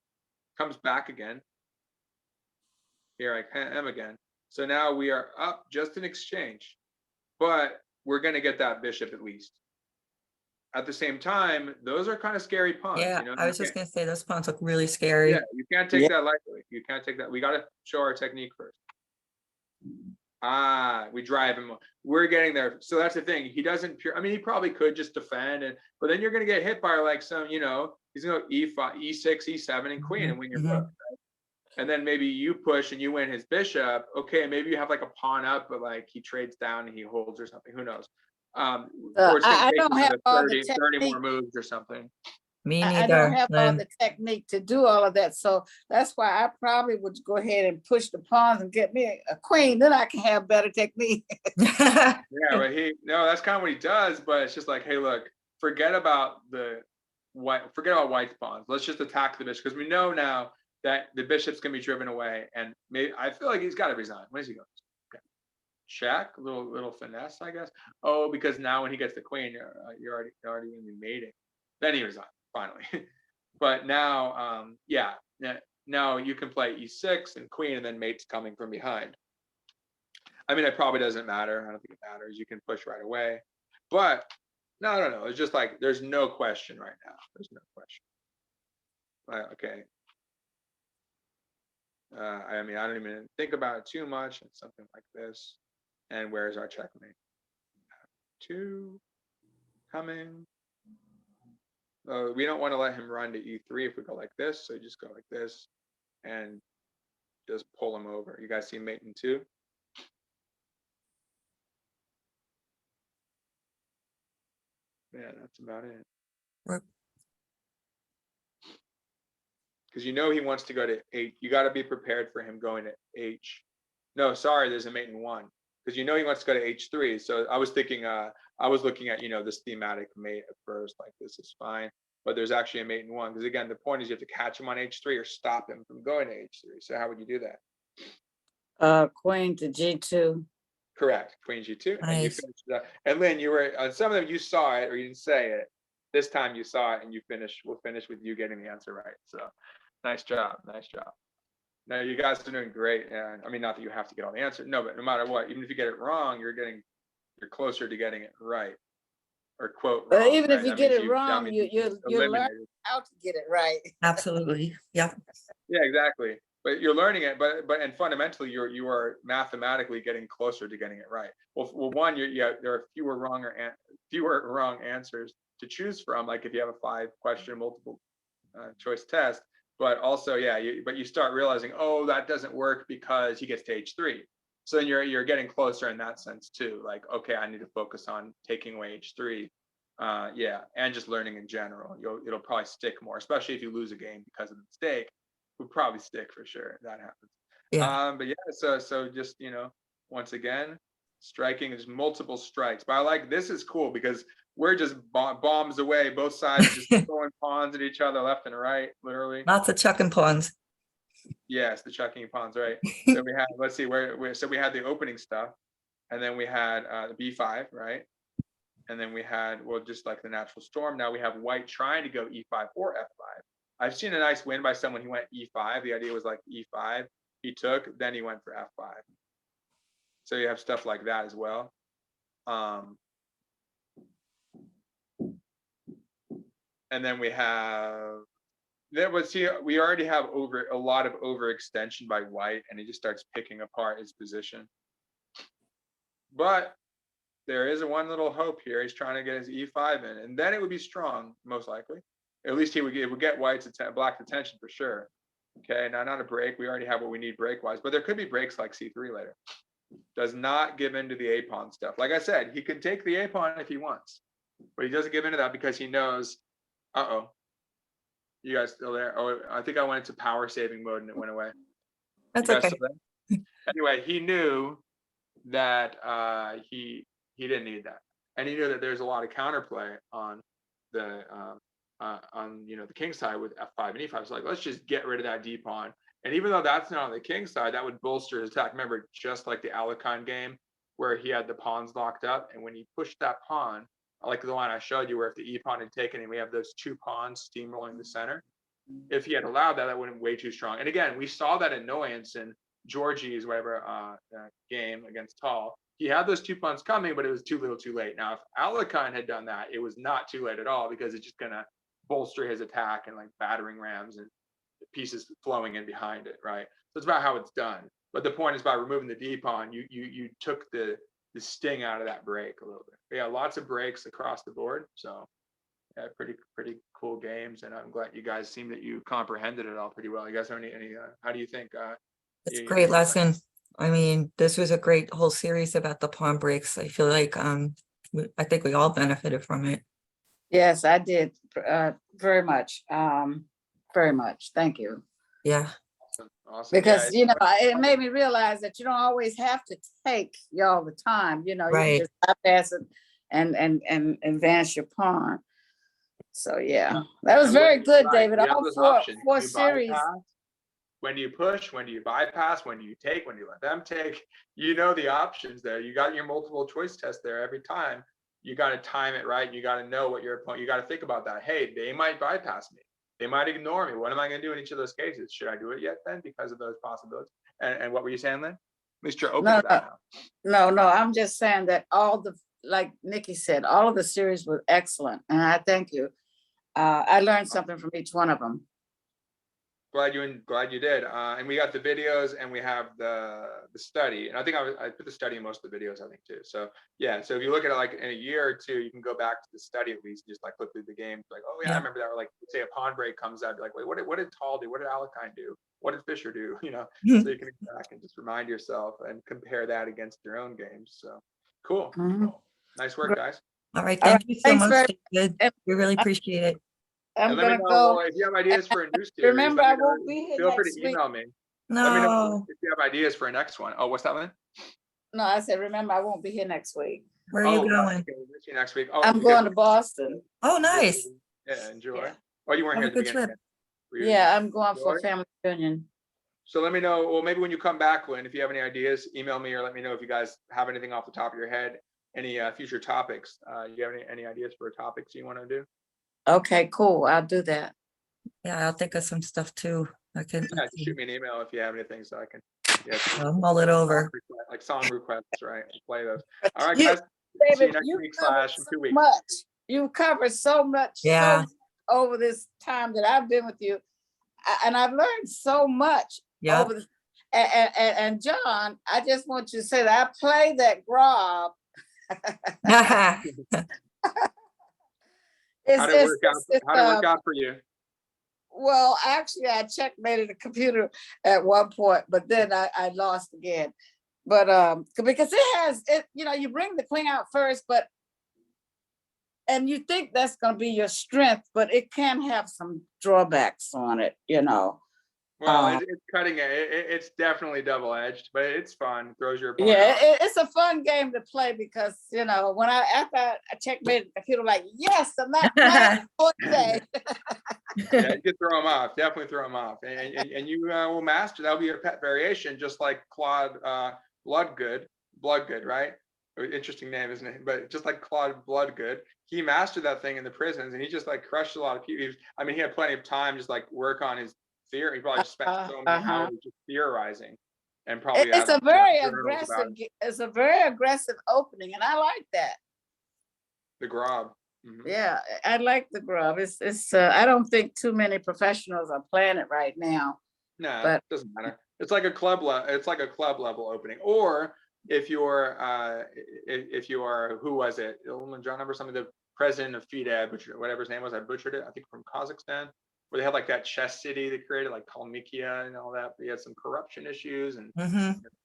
Comes back again. Here I am again. So now we are up just in exchange, but we're going to get that bishop at least. At the same time, those are kind of scary pawns. Yeah, I was just gonna say those pawns look really scary. Yeah, you can't take that lightly. You can't take that. We got to show our technique first. We drive him. We're getting there. So that's the thing. He doesn't he probably could just defend, but then you're going to get hit by like some, he's going to go e5, e6, e7, and queen and win your rook. Right? And then maybe you push and you win his bishop. Okay, maybe you have like a pawn up, but like he trades down and he holds or something. Who knows? Or it's going to take don't have all the 30 more technique. moves or something. Me I neither. don't have all Lynn. the technique to do all of that. So that's why I probably would go ahead and push the pawns and get me a queen. Then I can have better technique. Yeah, but that's kind of what he does. But it's just like, hey, look, forget about white's pawns. Let's just attack the bishop because we know now that the bishop's gonna be driven away. And maybe I feel like he's got to resign. When is he going? Okay. Check, little finesse, I guess. Oh, because now when he gets the queen, you're already gonna be mating. Then he resigns finally. But now, now you can play e6 and queen, and then mate's coming from behind. It probably doesn't matter. I don't think it matters. You can push right away. But no, I don't know. It's just like there's no question right now. There's no question. Okay. I don't even think about it too much. It's something like this. And where's our checkmate? 2 coming. We don't want to let him run to e3 if we go like this. So just go like this and just pull him over. You guys see mate in 2? Yeah, that's about it. Right. Because he wants to go to H. You got to be prepared for him going to H. No, sorry, there's a mate in 1. Because he wants to go to H3. So I was thinking, I was looking at, this thematic mate at first, like this is fine. But there's actually a mate in 1. Because again, the point is you have to catch him on H3 or stop him from going to H3. So how would you do that? Queen to G2. Correct, Queen G2, and you Nice. finished that. And Lynn, you were on some of them. You saw it, or you didn't say it. This time you saw it, and you finished. We'll finish with you getting the answer right. So, nice job, nice job. No, you guys are doing great, and I mean, not that you have to get all the answers. No, but no matter what, even if you get it wrong, you're closer to getting it right, or quote But wrong. even right? if you That get means it that wrong, means you you've learn eliminated. how to get it right. Absolutely. Yep. Yeah, exactly. But you're learning it, and fundamentally, you are mathematically getting closer to getting it right. Well, one, there are fewer wrong answers to choose from. Like if you have a 5-question multiple choice test, but also, but you start realizing, oh, that doesn't work because he gets to H3. So then you're getting closer in that sense too. Like, okay, I need to focus on taking away H3. And just learning in general. It'll probably stick more, especially if you lose a game because of the mistake. Would probably stick for sure. That happens. Yeah. But so just once again, striking is multiple strikes. But I like this is cool because we're just bombs away, both sides just throwing pawns at each other left and right, literally. Lots of chucking pawns. Yes, the chucking pawns, right? So we had, let's see, so we had the opening stuff, and then we had the B5, right? And then we had, just like the natural storm. Now we have white trying to go E5 or F5. I've seen a nice win by someone. He went E5. The idea was like E5. He took, then he went for F5. So you have stuff like that as well. And then we have, we already have a lot of overextension by white, and he just starts picking apart his position. But there is one little hope here. He's trying to get his E5 in, and then it would be strong, most likely. At least it would get white's black's attention for sure. Okay, now not a break. We already have what we need break-wise, but there could be breaks like C3 later. Does not give in to the A-pawn stuff. Like I said, he could take the A-pawn if he wants, but he doesn't give in to that because he knows, uh-oh, you guys still there? Oh, I think I went into power saving mode and it went away. That's You guys okay. still there? Anyway, he knew that he didn't need that, and he knew that there's a lot of counterplay on the the king side with F5 and E5. So like, let's just get rid of that D pawn. And even though that's not on the king side, that would bolster his attack. Remember, just like the Alekhine game where he had the pawns locked up, and when he pushed that pawn, like the one I showed you, where if the E pawn had taken, and we have those 2 pawns steamrolling the center. If he had allowed that, that would have been way too strong. And again, we saw that annoyance in Georgie's game against Tall. He had those 2 pawns coming, but it was too little, too late. Now, if Alekhine had done that, it was not too late at all because it's just gonna bolster his attack and like battering rams and pieces flowing in behind it, right? So it's about how it's done. But the point is, by removing the D pawn, you took the sting out of that break a little bit. But yeah, lots of breaks across the board. So yeah, pretty cool games, and I'm glad you guys seem that you comprehended it all pretty well. You guys have any how do you think? It's a great lesson. I mean, this was a great whole series about the pawn breaks. I feel like I think we all benefited from it. Yes, I did very much. Very much. Thank you. Yeah. Awesome. Because Yeah, it made me realize that you don't always have to take all the time. You can Right. just bypass it and advance your pawn. So yeah, that was very good, David. You have All those 4 options. You series. bypass, when you push, when do you bypass, when do you take, when do you let them take? The options there. You got your multiple choice test there every time. You got to time it right. You got to know what your opponent, you got to think about that. Hey, they might bypass me. They might ignore me. What am I going to do in each of those cases? Should I do it yet then because of those possibilities? And what were you saying, Lynn? At least you're open to that now. No, I'm just saying that like Nikki said, all of the series were excellent. And I thank you. I learned something from each one of them. Glad you did. And we got the videos, and we have the study. And I think I put the study in most of the videos, I think, too. So yeah. So if you look at it like in a year or two, you can go back to the study at least, just like look through the game. Like, oh yeah, I remember that. Or like, say a pawn break comes out, be like, wait, what did Tall do? What did Alekhine do? What did Fischer do? So you can go back and just remind yourself and compare that against your own games. So cool. Mhm. Nice work, guys. All right. All Thank you so thanks much, David. We really appreciate it. I'm And let me gonna know go. if you have ideas for a new series. Remember, let me I know. won't be here Feel free next to week. email me. Let me know No. if you have ideas for a next one. Oh, what's that, Lynn? No, I said, remember, I won't be here next week. Where are you going? Okay, we'll see you next week. Oh, I'm going to Boston. Oh, nice. Yeah, enjoy. Yeah. Oh, you weren't Have here a at the good beginning. trip. Were you Yeah, I'm going for enjoy? family reunion. So let me know, well, maybe when you come back, Lynn, if you have any ideas, email me or let me know if you guys have anything off the top of your head, any future topics. You have any ideas for topics you want to do? Okay, cool. I'll do that. Yeah, I'll think of some stuff too. I can, Yeah, just shoot me an email if you have anything so I can. Yeah, I'll mull it over. like song requests, right? I'll play those. All right, You- guys. See you David, next you week covered / in so 2 weeks. much. You covered so much. Yeah. Over this time that I've been with you, and I've learned so much. Yeah. Over the, and John, I just want you to say that I play that grob. How did it work out? How did it work out for you? Well, actually, I checkmated the computer at one point, but then I lost again. But because it has it, you bring the queen out first, and you think that's going to be your strength, but it can have some drawbacks on it, Well, it's cutting it. It's definitely double-edged, but it's fun. Throws your opponent yeah, off. it's a fun game to play because when after I checkmated the computer, like, yes, I'm not playing all day. Yeah, you could throw them off. Definitely throw them off, and you will master. That'll be your pet variation, just like Claude Bloodgood, right? Interesting name, isn't it? But just like Claude Bloodgood, he mastered that thing in the prisons, and he just like crushed a lot of people. He had plenty of time just like work on his theory. He probably just spent so many hours just theorizing, and probably It's have a very journals about aggressive. It's a very aggressive opening, and I like that. the grob. Mhm. Yeah, I like the grub. It's I don't think too many professionals are playing it right now. No, But- it doesn't matter. It's like a club level opening. Or if you're who was it? John, remember some of the president of FIDE, whatever his name was, I butchered it. I think from Kazakhstan, where they had like that chess city they created, like Kalmykia and all that. But he had some corruption issues and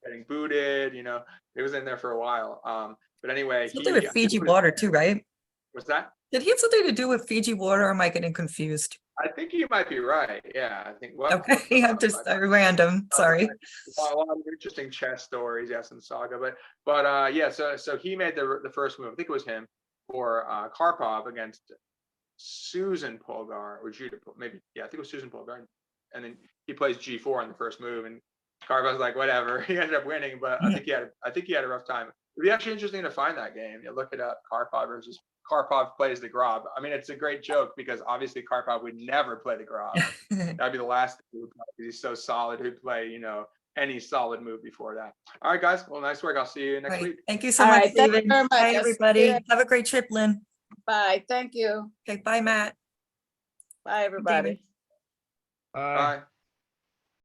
getting booted. It was in there for a while. But anyway, Something with Fiji water too, right? What's that? Did he have something to do with Fiji water? Or am I getting confused? I think you might be right. Yeah, I think. Well, Okay, I'm just random. Sorry. A lot of interesting chess stories, yes, in Saga, but yeah. So he made the first move. I think it was him for Karpov against Susan Polgar or Judah, maybe. Yeah, I think it was Susan Polgar, and then he plays G4 in the first move, and Karpov's like whatever. He ended up winning, but I think he had a rough time. It'd be actually interesting to find that game. You look it up, Karpov versus. Karpov plays the grob. It's a great joke because obviously Karpov would never play the grob. That'd be the last thing he would play because he's so solid. He'd play, any solid move before that. All right, guys. Well, nice work. I'll see you next week. Thank you so All much, right, thank you David. very much. Bye, Yes, everybody. yeah. Have a great trip, Lynn. Bye. Thank you. Okay, bye, Matt. Bye, everybody. David. Bye.